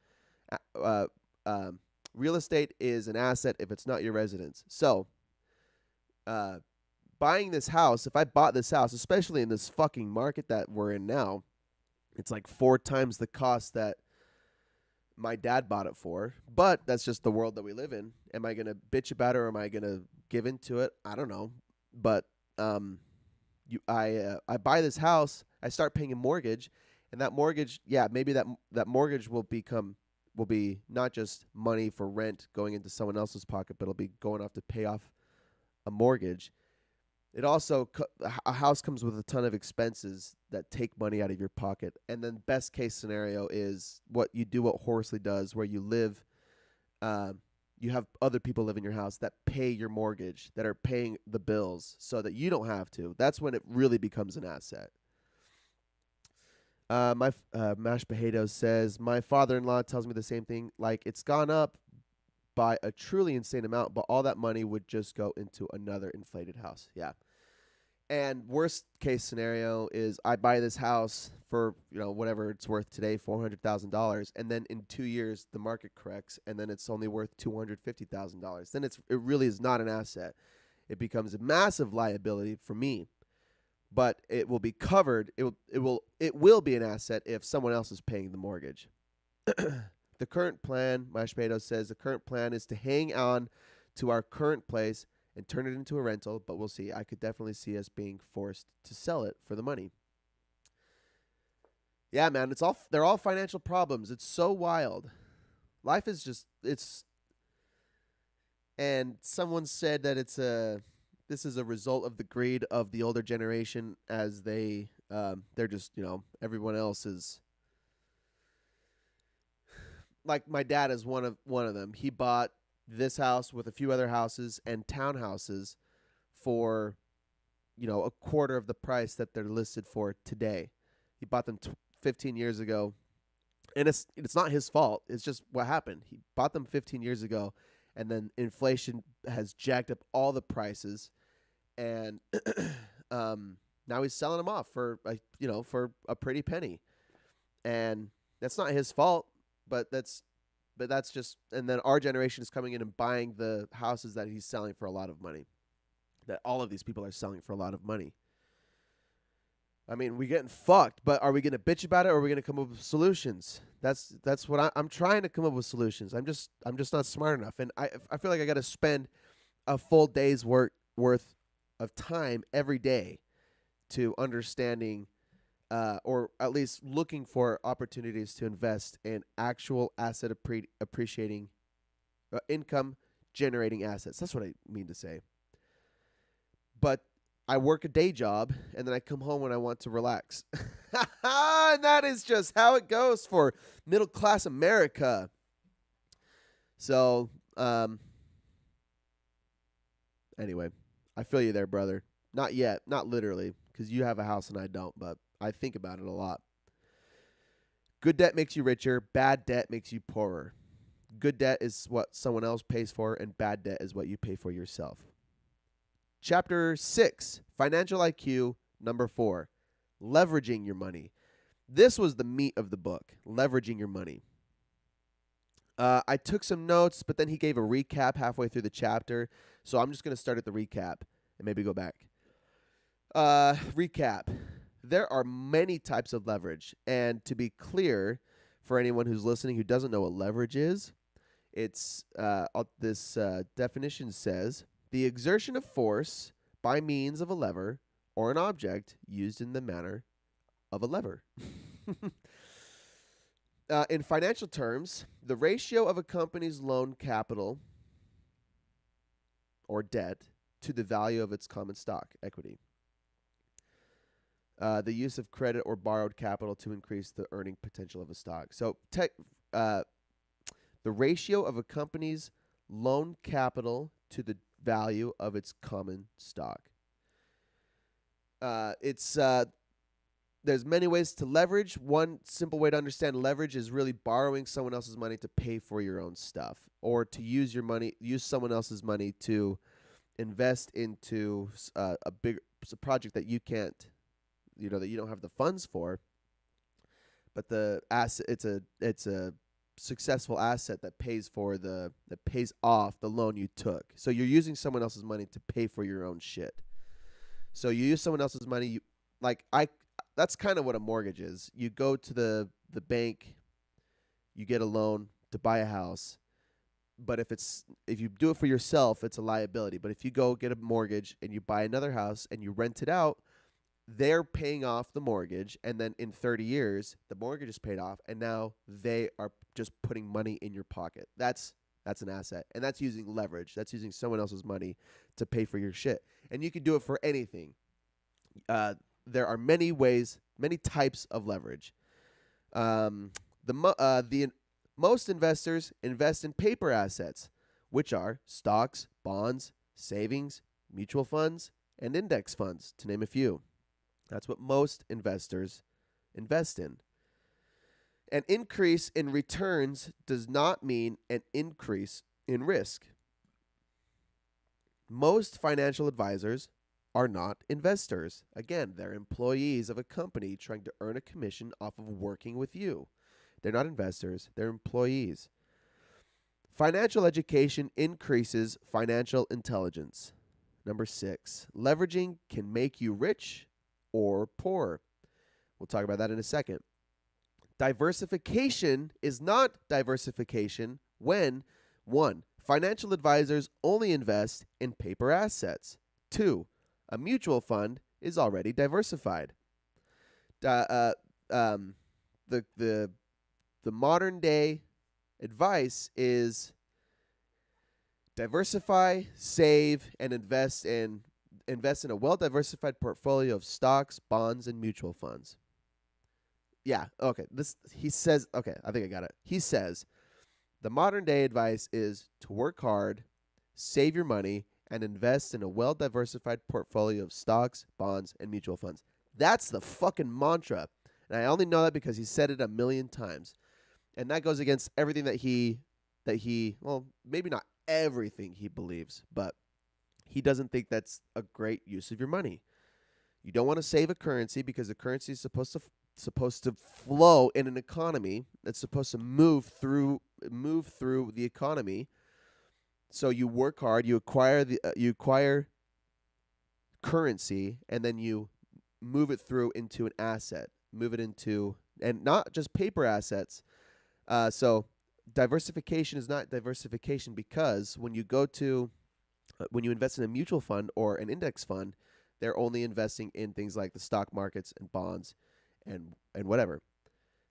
Real estate is an asset if it's not your residence. So, buying this house, if I bought this house, especially in this fucking market that we're in now, it's like 4 times the cost that my dad bought it for. But that's just the world that we live in. Am I going to bitch about it, or am I going to give into it? I don't know. But I buy this house, I start paying a mortgage, and that mortgage, maybe that mortgage will be not just money for rent going into someone else's pocket, but it'll be going off to pay off a mortgage. It also, a house comes with a ton of expenses that take money out of your pocket. And then best case scenario is what Horsley does, where you live, you have other people live in your house that pay your mortgage, that are paying the bills so that you don't have to. That's when it really becomes an asset. My Mashed Potatoes says, my father-in-law tells me the same thing. Like, it's gone up by a truly insane amount, but all that money would just go into another inflated house. Yeah. And worst case scenario is I buy this house for, whatever it's worth today, $400,000. And then in 2 years, the market corrects, and then it's only worth $250,000. Then it really is not an asset. It becomes a massive liability for me. But it will be covered. It will be an asset if someone else is paying the mortgage. The current plan, Mashed Potatoes says, the current plan is to hang on to our current place and turn it into a rental, but we'll see. I could definitely see us being forced to sell it for the money. Yeah, man, they're all financial problems. It's so wild. Life is just and someone said that this is a result of the greed of the older generation, as they're just, everyone else is like my dad is one of them. He bought this house with a few other houses and townhouses for, a quarter of the price that they're listed for today. He bought them 15 years ago, and it's not his fault. It's just what happened. He bought them 15 years ago, and then inflation has jacked up all the prices, and now he's selling them off for a pretty penny, and that's not his fault. But that's just, and then our generation is coming in and buying the houses that he's selling for a lot of money. That all of these people are selling for a lot of money. I mean, we're getting fucked, but are we going to bitch about it, or are we going to come up with solutions? That's what I'm trying to come up with solutions. I'm just not smart enough, and I feel like I got to spend a full day's worth of time every day to understanding, or at least looking for opportunities to invest in actual asset appreciating, income generating assets. That's what I mean to say. But I work a day job, and then I come home when I want to relax. And that is just how it goes for middle class America. So, anyway, I feel you there, brother. Not yet, not literally, because you have a house and I don't, but I think about it a lot. Good debt makes you richer. Bad debt makes you poorer. Good debt is what someone else pays for, and bad debt is what you pay for yourself. Chapter 6, Financial IQ, number 4, leveraging your money. This was the meat of the book, leveraging your money. I took some notes, but then he gave a recap halfway through the chapter, so I'm just going to start at the recap and maybe go back. Recap. There are many types of leverage, and to be clear, for anyone who's listening who doesn't know what leverage is, it's this definition says, the exertion of force by means of a lever or an object used in the manner of a lever. In financial terms, the ratio of a company's loan capital or debt to the value of its common stock, equity. The use of credit or borrowed capital to increase the earning potential of a stock. So the ratio of a company's loan capital to the value of its common stock. There's many ways to leverage. One simple way to understand leverage is really borrowing someone else's money to pay for your own stuff, or to use someone else's money to invest into a project that you can't, that you don't have the funds for. But the asset, it's a successful asset that pays off the loan you took. So you're using someone else's money to pay for your own shit. So you use someone else's money, that's kind of what a mortgage is. You go to the bank, you get a loan to buy a house. But if you do it for yourself, it's a liability. But if you go get a mortgage and you buy another house and you rent it out, they're paying off the mortgage, and then in 30 years, the mortgage is paid off, and now they are just putting money in your pocket. That's an asset, and that's using leverage. That's using someone else's money to pay for your shit, and you can do it for anything. There are many ways, many types of leverage. Most investors invest in paper assets, which are stocks, bonds, savings, mutual funds, and index funds, to name a few. That's what most investors invest in. An increase in returns does not mean an increase in risk. Most financial advisors are not investors. Again, they're employees of a company trying to earn a commission off of working with you. They're not investors, they're employees. Financial education increases financial intelligence. Number 6, leveraging can make you rich or poor. We'll talk about that in a second. Diversification is not diversification when 1, financial advisors only invest in paper assets. 2, a mutual fund is already diversified. The modern day advice is diversify, save, and invest in a well-diversified portfolio of stocks, bonds, and mutual funds. Yeah, okay. I think I got it. He says, The modern day advice is to work hard, save your money, and invest in a well diversified portfolio of stocks, bonds, and mutual funds. That's the fucking mantra. And I only know that because he said it a million times. And that goes against everything well, maybe not everything he believes, but he doesn't think that's a great use of your money. You don't want to save a currency because the currency is supposed to flow in an economy that's supposed to move through the economy. So you work hard, you acquire currency, and then you move it through into an asset, move it into, and not just paper assets. So diversification is not diversification because when you invest in a mutual fund or an index fund, they're only investing in things like the stock markets and bonds and whatever.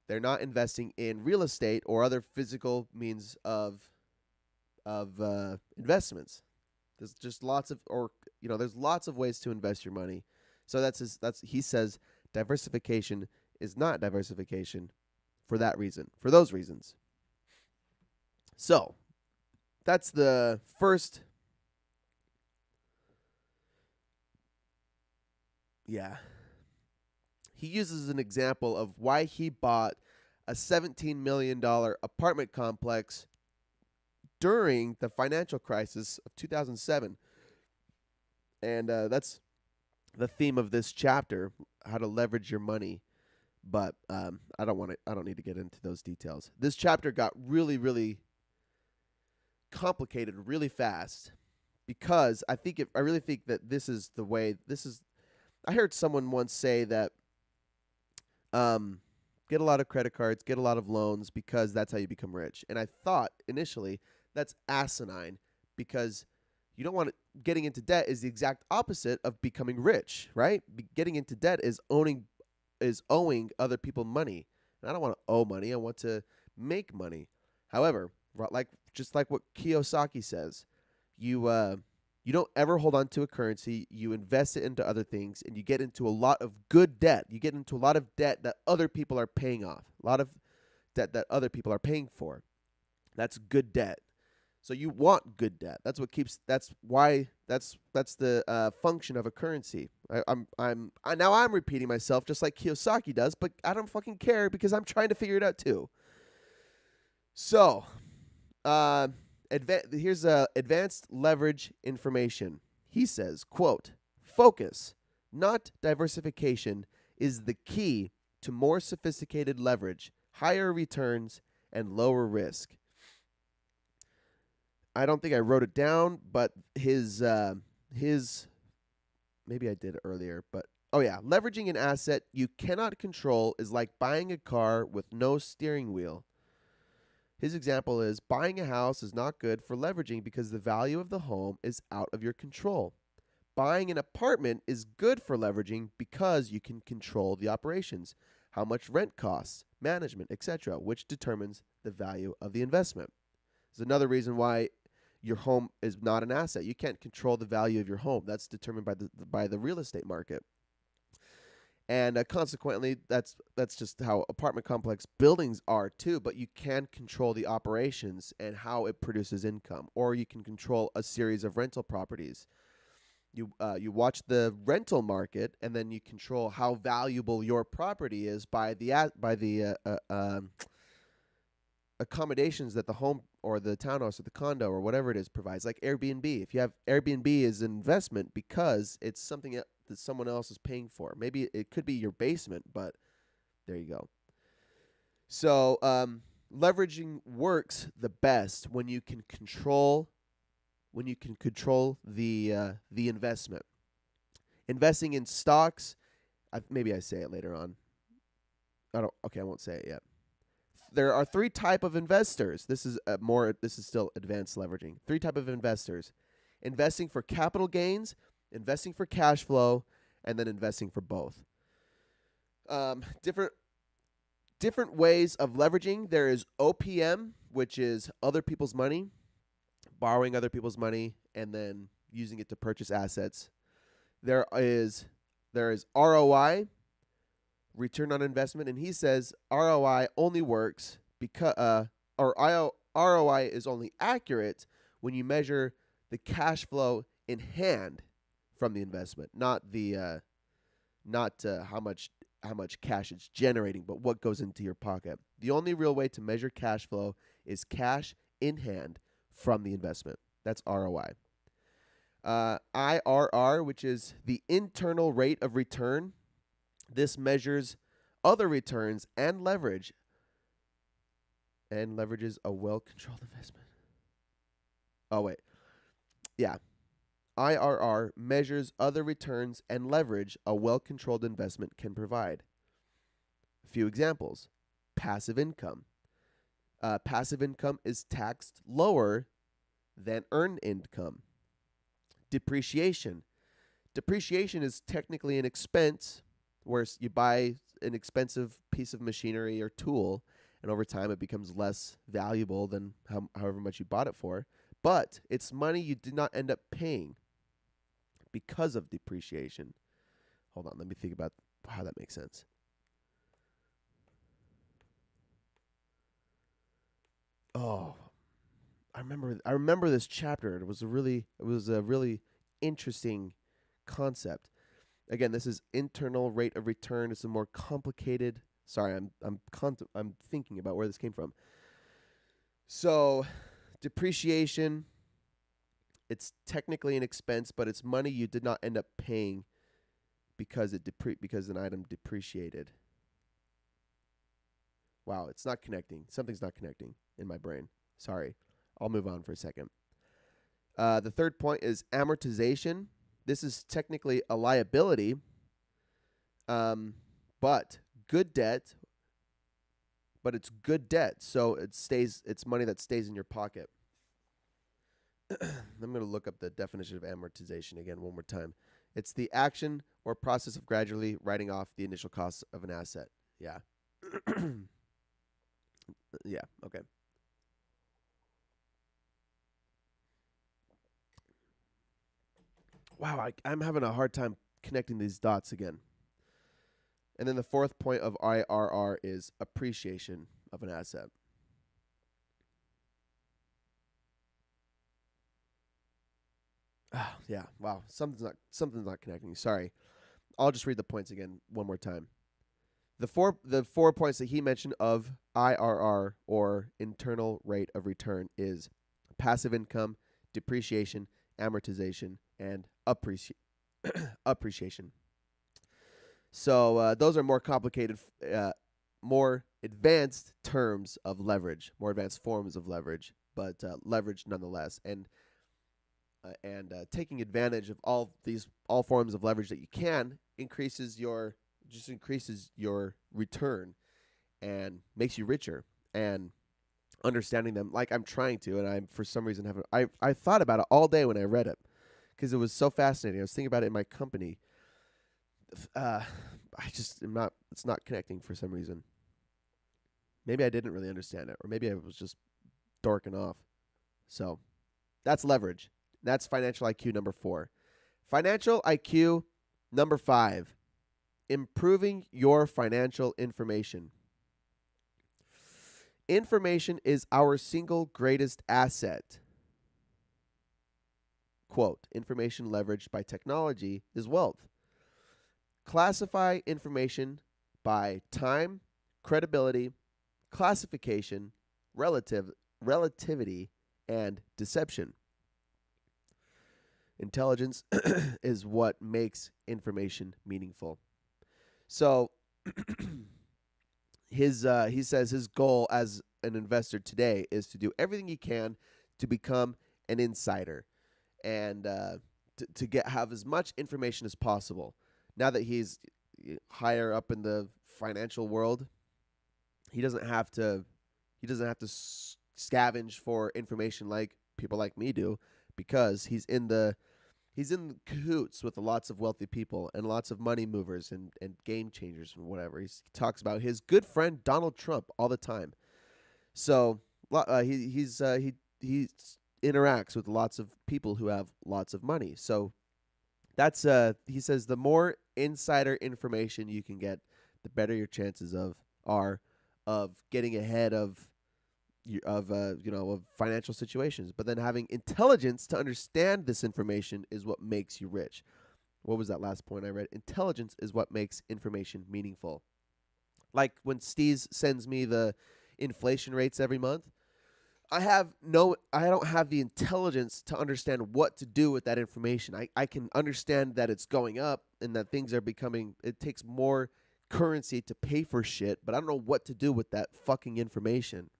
They're not investing in real estate or other physical means of investments. There's just there's lots of ways to invest your money. So he says diversification is not diversification for those reasons. So that's the first. Yeah. He uses an example of why he bought a $17 million apartment complex during the financial crisis of 2007. And that's the theme of this chapter, how to leverage your money. But I don't need to get into those details. This chapter got really, really complicated really fast because I really think that this is the way. I heard someone once say that get a lot of credit cards, get a lot of loans because that's how you become rich. And I thought initially that's asinine because you don't want getting into debt is the exact opposite of becoming rich, right? Getting into debt is owing other people money. And I don't want to owe money. I want to make money. However, just like what Kiyosaki says, you don't ever hold on to a currency. You invest it into other things, and you get into a lot of good debt. You get into a lot of debt that other people are paying off. A lot of debt that other people are paying for. That's good debt. So you want good debt. That's the function of a currency. Now I'm repeating myself just like Kiyosaki does, but I don't fucking care because I'm trying to figure it out too. So, here's advanced leverage information. He says, quote, focus, not diversification, is the key to more sophisticated leverage, higher returns, and lower risk. I don't think I wrote it down, but his maybe I did earlier, but leveraging an asset you cannot control is like buying a car with no steering wheel. His example is buying a house is not good for leveraging because the value of the home is out of your control. Buying an apartment is good for leveraging because you can control the operations, how much rent costs, management, etc., which determines the value of the investment. There's another reason why your home is not an asset. You can't control the value of your home. That's determined by the real estate market. And consequently, that's just how apartment complex buildings are too. But you can control the operations and how it produces income, or you can control a series of rental properties. You watch the rental market, and then you control how valuable your property is by the accommodations that the home or the townhouse or the condo or whatever it is provides, like Airbnb. If you have Airbnb as an investment because it's something that someone else is paying for. Maybe it could be your basement, but there you go. So leveraging works the best when you can control the investment. Investing in stocks, maybe I say it later on. I won't say it yet. There are 3 types of investors. This is still advanced leveraging. 3 types of investors. Investing for capital gains, investing for cash flow, and then investing for both. Different ways of leveraging. There is OPM, which is other people's money, borrowing other people's money and then using it to purchase assets. There is ROI, return on investment, and he says ROI only works because ROI is only accurate when you measure the cash flow in hand from the investment, not how much cash it's generating, but what goes into your pocket. The only real way to measure cash flow is cash in hand from the investment. That's ROI. IRR, which is the internal rate of return. This measures other returns and leverages a well-controlled investment. Oh, wait. Yeah. IRR measures other returns and leverage a well-controlled investment can provide. A few examples. Passive income. Passive income is taxed lower than earned income. Depreciation. Depreciation is technically an expense where you buy an expensive piece of machinery or tool, and over time it becomes less valuable than however much you bought it for. But it's money you did not end up paying because of depreciation. Hold on, let me think about how that makes sense. Oh, I remember this chapter. It was a really interesting concept. Again, this is internal rate of return. It's a more complicated. Sorry, I'm thinking about where this came from. So, depreciation, it's technically an expense, but it's money you did not end up paying because because an item depreciated. Wow, it's not connecting. Something's not connecting in my brain. Sorry. I'll move on for a second. The third point is amortization. This is technically a liability, but good debt. But it's good debt, so it's money that stays in your pocket. I'm going to look up the definition of amortization again one more time. It's the action or process of gradually writing off the initial costs of an asset. Yeah. Yeah, okay. Wow, I'm having a hard time connecting these dots again. And then the fourth point of IRR is appreciation of an asset. Yeah, wow. Something's not connecting. Sorry. I'll just read the points again one more time. The four points that he mentioned of IRR, or internal rate of return, is passive income, depreciation, amortization, and appreciation. So those are more complicated, more advanced terms of leverage, more advanced forms of leverage, but leverage nonetheless. And taking advantage of all forms of leverage that you can increases your return and makes you richer. And understanding them like I'm trying to, and I for some reason haven't. I thought about it all day when I read it because it was so fascinating. I was thinking about it in my company. I just am not. It's not connecting for some reason. Maybe I didn't really understand it, or maybe I was just dorking off. So that's leverage. That's financial IQ number 4. Financial IQ number 5. Improving your financial information. Information is our single greatest asset. Quote, information leveraged by technology is wealth. Classify information by time, credibility, classification, relativity, and deception. Intelligence is what makes information meaningful. So he says his goal as an investor today is to do everything he can to become an insider and to have as much information as possible. Now that he's higher up in the financial world, he doesn't have to scavenge for information like people like me do, because he's in cahoots with lots of wealthy people and lots of money movers and game changers and whatever. He talks about his good friend Donald Trump all the time. So he interacts with lots of people who have lots of money. So that's he says the more insider information you can get, the better your chances are of getting ahead of of financial situations. But then having intelligence to understand this information is what makes you rich. What was that last point I read? Intelligence is what makes information meaningful. Like when Steez sends me the inflation rates every month, I don't have the intelligence to understand what to do with that information. I can understand that it's going up and that things are becoming, it takes more currency to pay for shit, but I don't know what to do with that fucking information.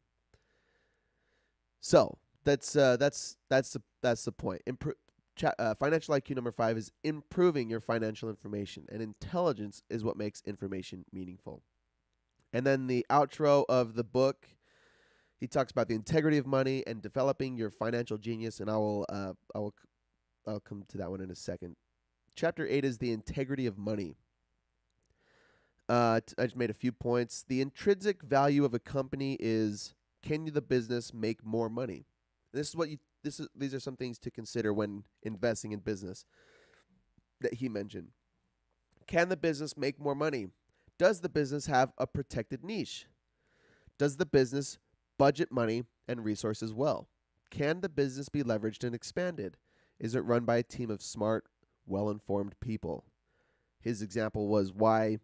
So that's the point. Financial IQ number 5 is improving your financial information, and intelligence is what makes information meaningful. And then the outro of the book, he talks about the integrity of money and developing your financial genius, and I'll come to that one in a second. Chapter 8 is the integrity of money. I just made a few points. The intrinsic value of a company is, can the business make more money? These are some things to consider when investing in business that he mentioned. Can the business make more money? Does the business have a protected niche? Does the business budget money and resources well? Can the business be leveraged and expanded? Is it run by a team of smart, well-informed people? His example was why,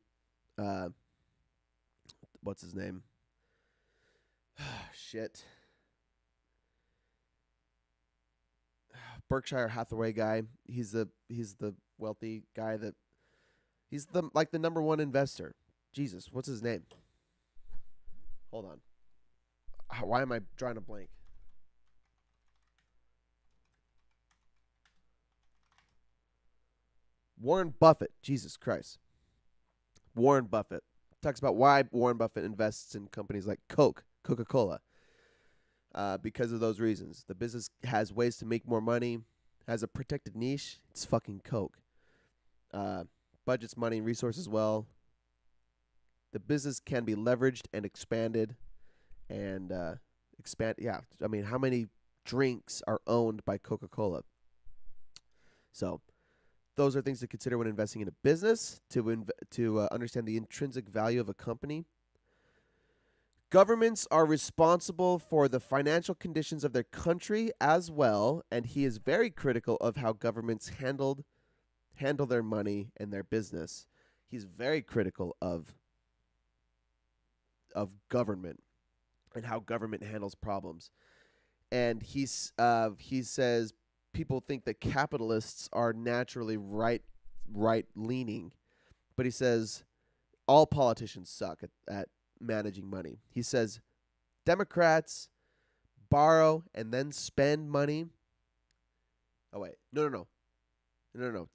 what's his name? Shit. Berkshire Hathaway guy. He's the wealthy guy that he's the number one investor. Jesus, what's his name? Hold on. Why am I drawing a blank? Warren Buffett. Jesus Christ. Warren Buffett talks about why Warren Buffett invests in companies like Coca-Cola. Because of those reasons. The business has ways to make more money, has a protected niche. It's fucking Coke. Budgets money and resources well. The business can be leveraged and expanded. And I mean, how many drinks are owned by Coca-Cola? So those are things to consider when investing in a business, to understand the intrinsic value of a company. Governments are responsible for the financial conditions of their country as well, and he is very critical of how governments handle their money and their business. He's very critical of government and how government handles problems. And he says people think that capitalists are naturally right leaning, but he says all politicians suck at managing money. He says Democrats borrow and then spend money. Oh wait, no.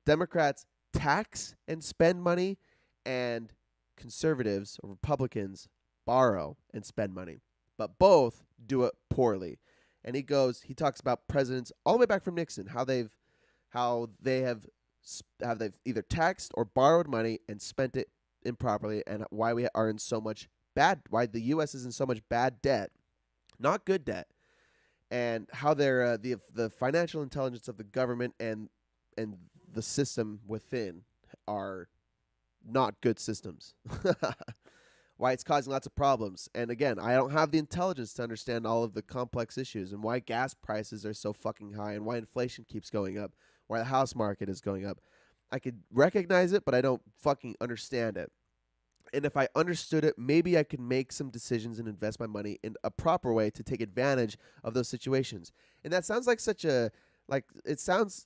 Democrats tax and spend money, and conservatives or Republicans borrow and spend money. But both do it poorly. And he talks about presidents all the way back from Nixon, how they've either taxed or borrowed money and spent it improperly, and why why the U.S. is in so much bad debt, not good debt, and how they're the financial intelligence of the government and the system within are not good systems. Why it's causing lots of problems. And again, I don't have the intelligence to understand all of the complex issues and why gas prices are so fucking high and why inflation keeps going up, why the house market is going up. I could recognize it, but I don't fucking understand it. And if I understood it, maybe I could make some decisions and invest my money in a proper way to take advantage of those situations. And that sounds like it sounds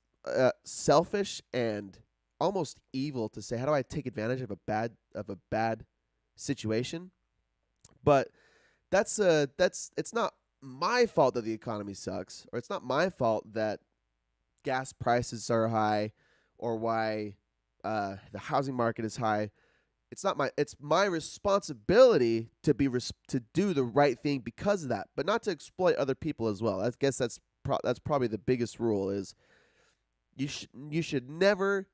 selfish and almost evil to say, how do I take advantage of a bad situation? But it's not my fault that the economy sucks, or it's not my fault that gas prices are high, or why the housing market is high. It's my responsibility to do the right thing because of that, but not to exploit other people as well. I guess that's probably the biggest rule is you should never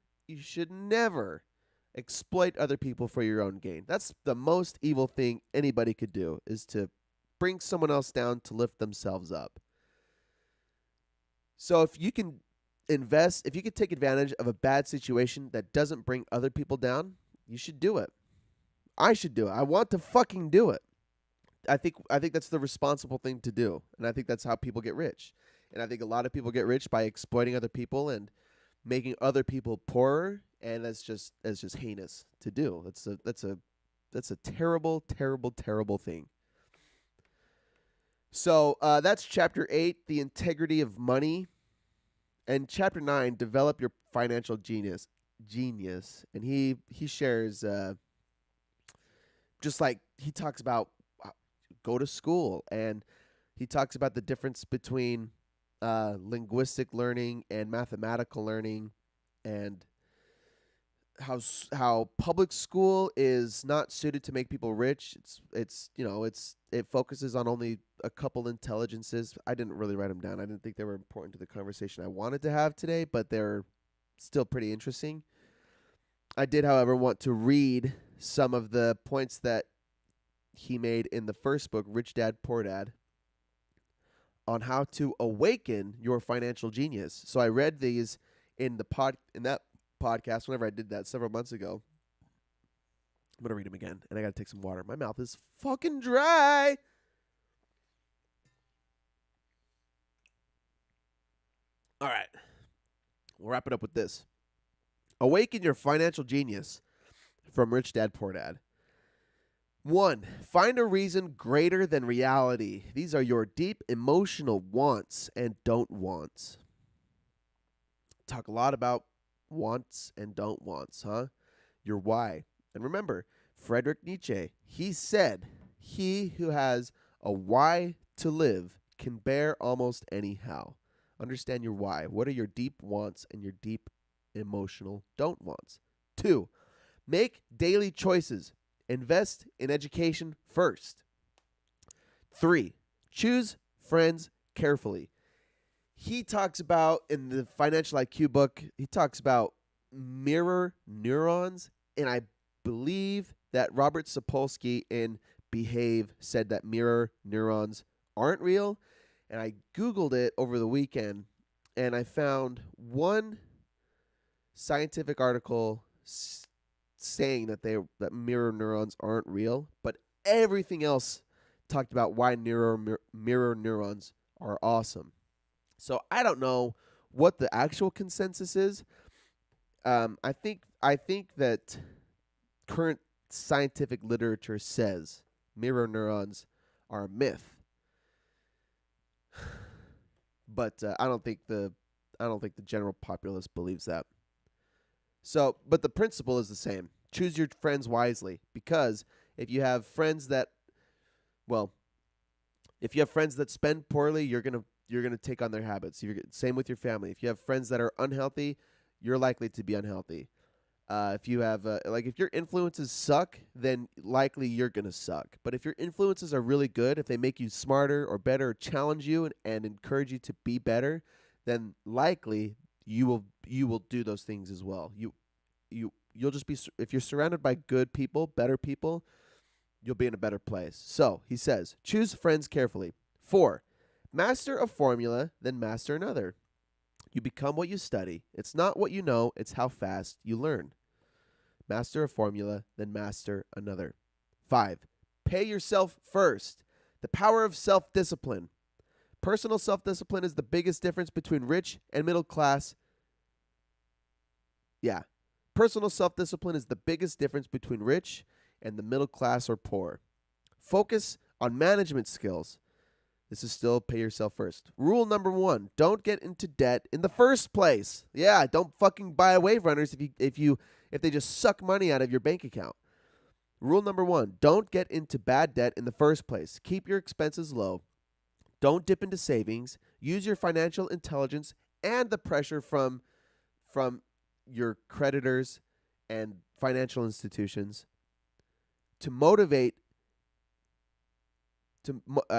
exploit other people for your own gain. That's the most evil thing anybody could do, is to bring someone else down to lift themselves up. So if you can take advantage of a bad situation that doesn't bring other people down, you should do it. I should do it. I want to fucking do it. I think that's the responsible thing to do, and I think that's how people get rich. And I think a lot of people get rich by exploiting other people and making other people poorer, and that's just heinous to do. That's a terrible, terrible, terrible thing. So that's chapter 8, the integrity of money, and chapter 9, develop your financial genius. Genius, and he shares just like he talks about go to school, and he talks about the difference between linguistic learning and mathematical learning, and how public school is not suited to make people rich. It focuses on only a couple intelligences. I didn't really write them down. I didn't think they were important to the conversation I wanted to have today, but they're still pretty interesting. I did, however, want to read some of the points that he made in the first book, Rich Dad Poor Dad, on how to awaken your financial genius. So I read these in that podcast whenever I did that several months ago. I'm gonna read them again, and I gotta take some water. My mouth is fucking dry. All right, we'll wrap it up with this: awaken your financial genius, from Rich Dad Poor Dad. 1. Find a reason greater than reality. These are your deep emotional wants and don't wants. Talk a lot about wants and don't wants, huh? Your why. And remember, Friedrich Nietzsche, he said, he who has a why to live can bear almost anyhow. Understand your why. What are your deep wants and your deep emotional don't wants? 2. Make daily choices. Invest in education first. 3. Choose friends carefully. He talks about, in the Financial IQ book, he talks about mirror neurons, and I believe that Robert Sapolsky in Behave said that mirror neurons aren't real. And I Googled it over the weekend, and I found one scientific article saying that mirror neurons aren't real, but everything else talked about why mirror neurons are awesome. So I don't know what the actual consensus is. I think that current scientific literature says mirror neurons are a myth, but I don't think the general populace believes that. So, but the principle is the same. Choose your friends wisely, because if you have friends that, well, if you have friends that spend poorly, you're gonna take on their habits. Same with your family. If you have friends that are unhealthy, you're likely to be unhealthy. If you have if your influences suck, then likely you're gonna suck. But if your influences are really good, if they make you smarter or better, challenge you and encourage you to be better, then likely you will do those things as well. You'll just be, if you're surrounded by good people, better people, you'll be in a better place. So he says, choose friends carefully. 4. Master a formula, then master another. You become what you study. It's not what you know, it's how fast you learn. Master a formula, then master another. 5. Pay yourself first. The power of self-discipline. Personal self-discipline is the biggest difference between rich and middle class. Yeah. Personal self-discipline is the biggest difference between rich and the middle class or poor. Focus on management skills. This is still pay yourself first. Rule number 1, don't get into debt in the first place. Yeah, don't fucking buy Wave Runners if they just suck money out of your bank account. Rule number 1, don't get into bad debt in the first place. Keep your expenses low. Don't dip into savings. Use your financial intelligence and the pressure from your creditors and financial institutions to motivate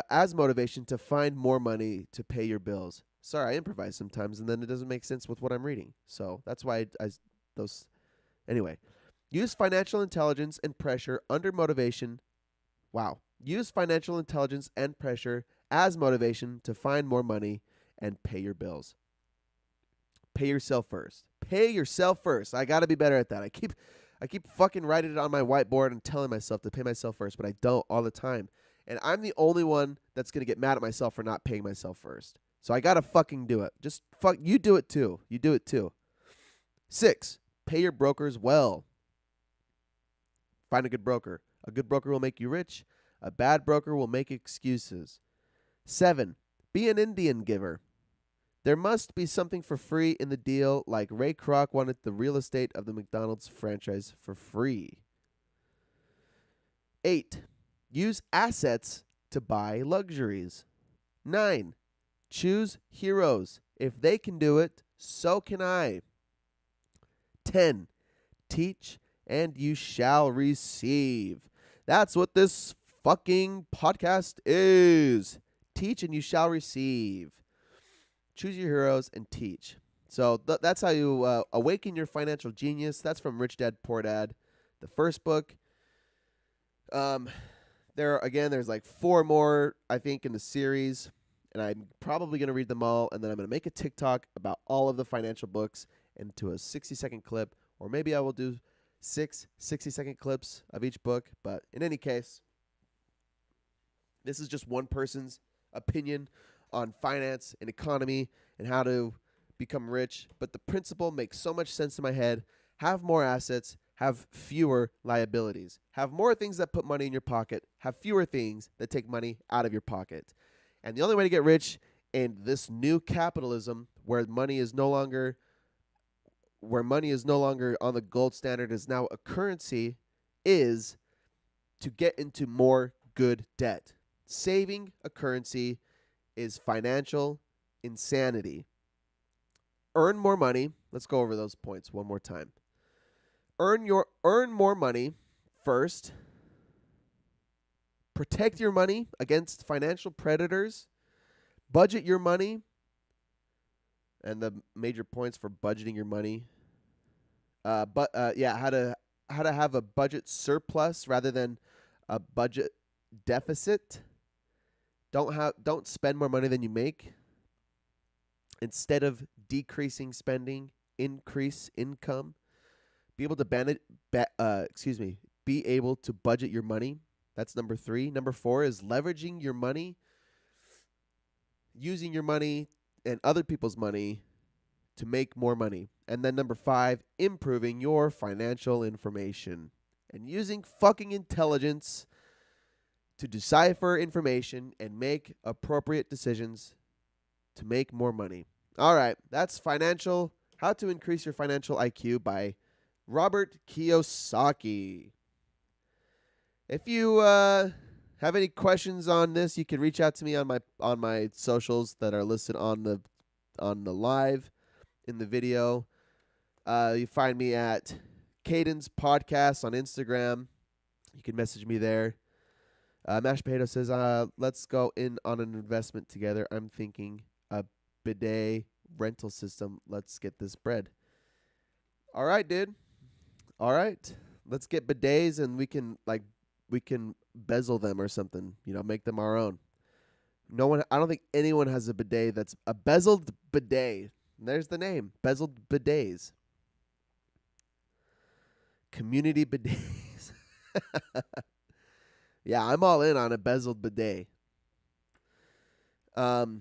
as motivation to find more money to pay your bills. Sorry, I improvise sometimes, and then it doesn't make sense with what I'm reading. So that's why Anyway, use financial intelligence and pressure under motivation. Wow. Use financial intelligence and pressure as motivation to find more money and pay your bills. Pay yourself first. Pay yourself first. I got to be better at that. I keep fucking writing it on my whiteboard and telling myself to pay myself first, but I don't all the time. And I'm the only one that's going to get mad at myself for not paying myself first. So I got to fucking do it. Just you do it too. You do it too. 6, pay your brokers well. Find a good broker. A good broker will make you rich. A bad broker will make excuses. 7, be an Indian giver. There must be something for free in the deal, like Ray Kroc wanted the real estate of the McDonald's franchise for free. 8, use assets to buy luxuries. 9, choose heroes. If they can do it, so can I. 10, teach and you shall receive. That's what this fucking podcast is. Teach and you shall receive. Choose your heroes and teach. So that's how you awaken your financial genius. That's from Rich Dad Poor Dad, the first book. There's like 4 more, I think, in the series, and I'm probably going to read them all, and then I'm going to make a TikTok about all of the financial books into a 60-second clip, or maybe I will do 6 60-second clips of each book. But in any case, this is just one person's opinion on finance and economy and how to become rich. But the principle makes so much sense in my head. Have more assets, have fewer liabilities. Have more things that put money in your pocket, have fewer things that take money out of your pocket. And the only way to get rich in this new capitalism where money is no longer on the gold standard, is now a currency, is to get into more good debt. Saving a currency is financial insanity. Earn more money. Let's go over those points one more time. Earn more money first. Protect your money against financial predators. Budget your money. And the major points for budgeting your money. How to have a budget surplus rather than a budget deficit. Don't spend more money than you make. Instead of decreasing spending, increase income. Be able to be able to budget your money. That's number 3. Number 4 is leveraging your money, using your money and other people's money to make more money. And then number 5, improving your financial information and using fucking intelligence to decipher information and make appropriate decisions to make more money. All right, that's How to Increase Your Financial IQ by Robert Kiyosaki. If you have any questions on this, you can reach out to me on my socials that are listed on the live in the video. You find me at Cadence Podcast on Instagram. You can message me there. Mashed Potato says, let's go in on an investment together. I'm thinking a bidet rental system. Let's get this bread. All right, dude. All right. Let's get bidets and we can bezel them or something, make them our own. I don't think anyone has a bidet that's a bezeled bidet. There's the name, bezeled bidets. Community bidets. Yeah, I'm all in on a bezeled bidet. You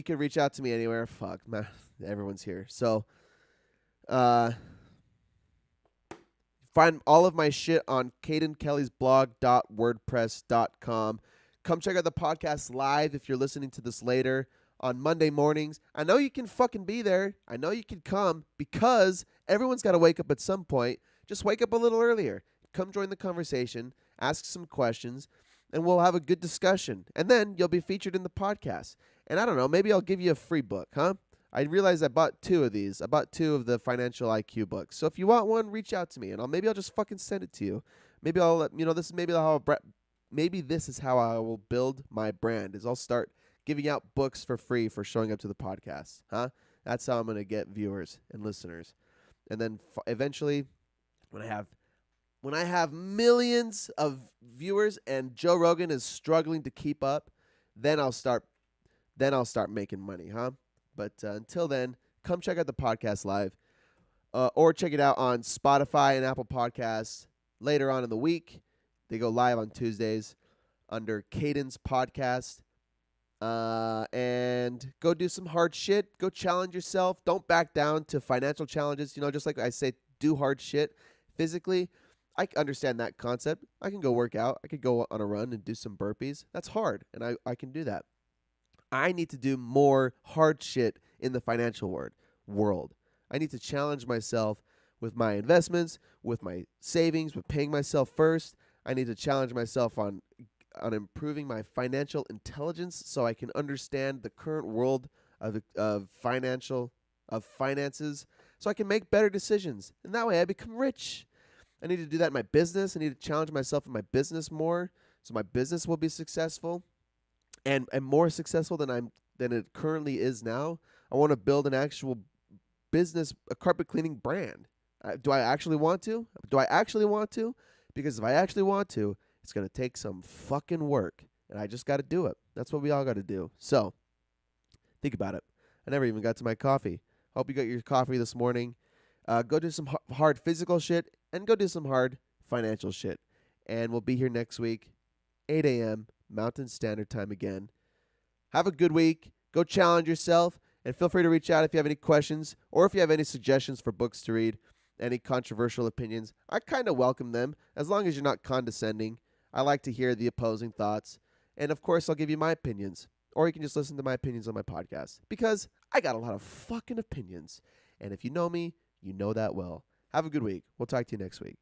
can reach out to me anywhere. Fuck, man, everyone's here. So, find all of my shit on cadenkellysblog.wordpress.com. Come check out the podcast live if you're listening to this later on Monday mornings. I know you can fucking be there. I know you can come because everyone's got to wake up at some point. Just wake up a little earlier. Come join the conversation, ask some questions, and we'll have a good discussion. And then you'll be featured in the podcast. And I don't know, maybe I'll give you a free book, huh? I realized I bought 2 of these. I bought 2 of the Financial IQ books. So if you want one, reach out to me, and maybe I'll just fucking send it to you. Maybe I'll, this is how I will build my brand. Is I'll start giving out books for free for showing up to the podcast, huh? That's how I'm gonna get viewers and listeners. And then eventually, when I have millions of viewers and Joe Rogan is struggling to keep up, then I'll start making money, huh? But until then, come check out the podcast live or check it out on Spotify and Apple Podcasts later on in the week. They go live on Tuesdays. under Cadence Podcast. And go do some hard shit. Go challenge yourself. Don't back down to financial challenges. Just like I say, do hard shit physically. I understand that concept. I can go work out. I could go on a run and do some burpees. That's hard, and I can do that. I need to do more hard shit in the financial world. I need to challenge myself with my investments, with my savings, with paying myself first. I need to challenge myself on improving my financial intelligence so I can understand the current world of finances, so I can make better decisions. And that way I become rich. I need to do that in my business. I need to challenge myself in my business more so my business will be successful and more successful than it currently is now. I want to build an actual business, a carpet cleaning brand. Do I actually want to? Because if I actually want to, it's going to take some fucking work, and I just got to do it. That's what we all got to do. So, think about it. I never even got to my coffee. Hope you got your coffee this morning. Go do some hard physical shit, and go do some hard financial shit. And we'll be here next week, 8 a.m. Mountain Standard Time again. Have a good week. Go challenge yourself, and feel free to reach out if you have any questions or if you have any suggestions for books to read, any controversial opinions. I kind of welcome them, as long as you're not condescending. I like to hear the opposing thoughts. And, of course, I'll give you my opinions. Or you can just listen to my opinions on my podcast. Because I got a lot of fucking opinions. And if you know me, you know that well. Have a good week. We'll talk to you next week.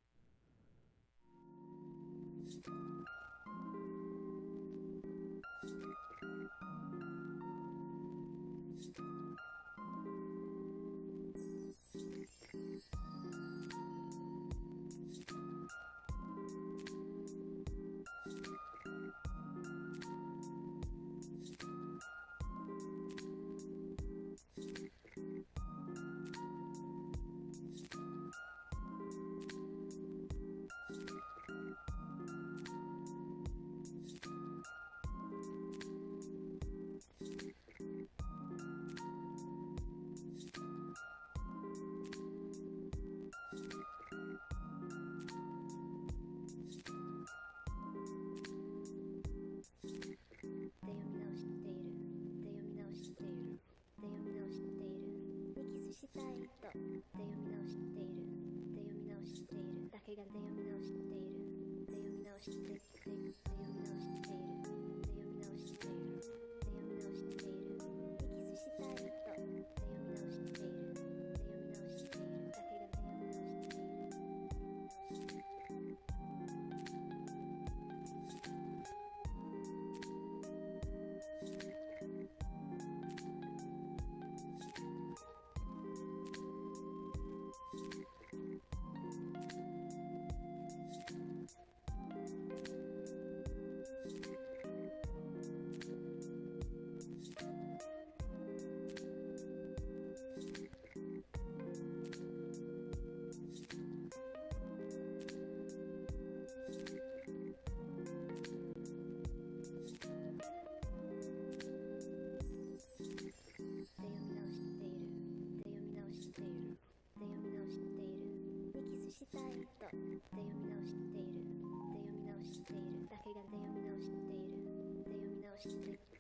している。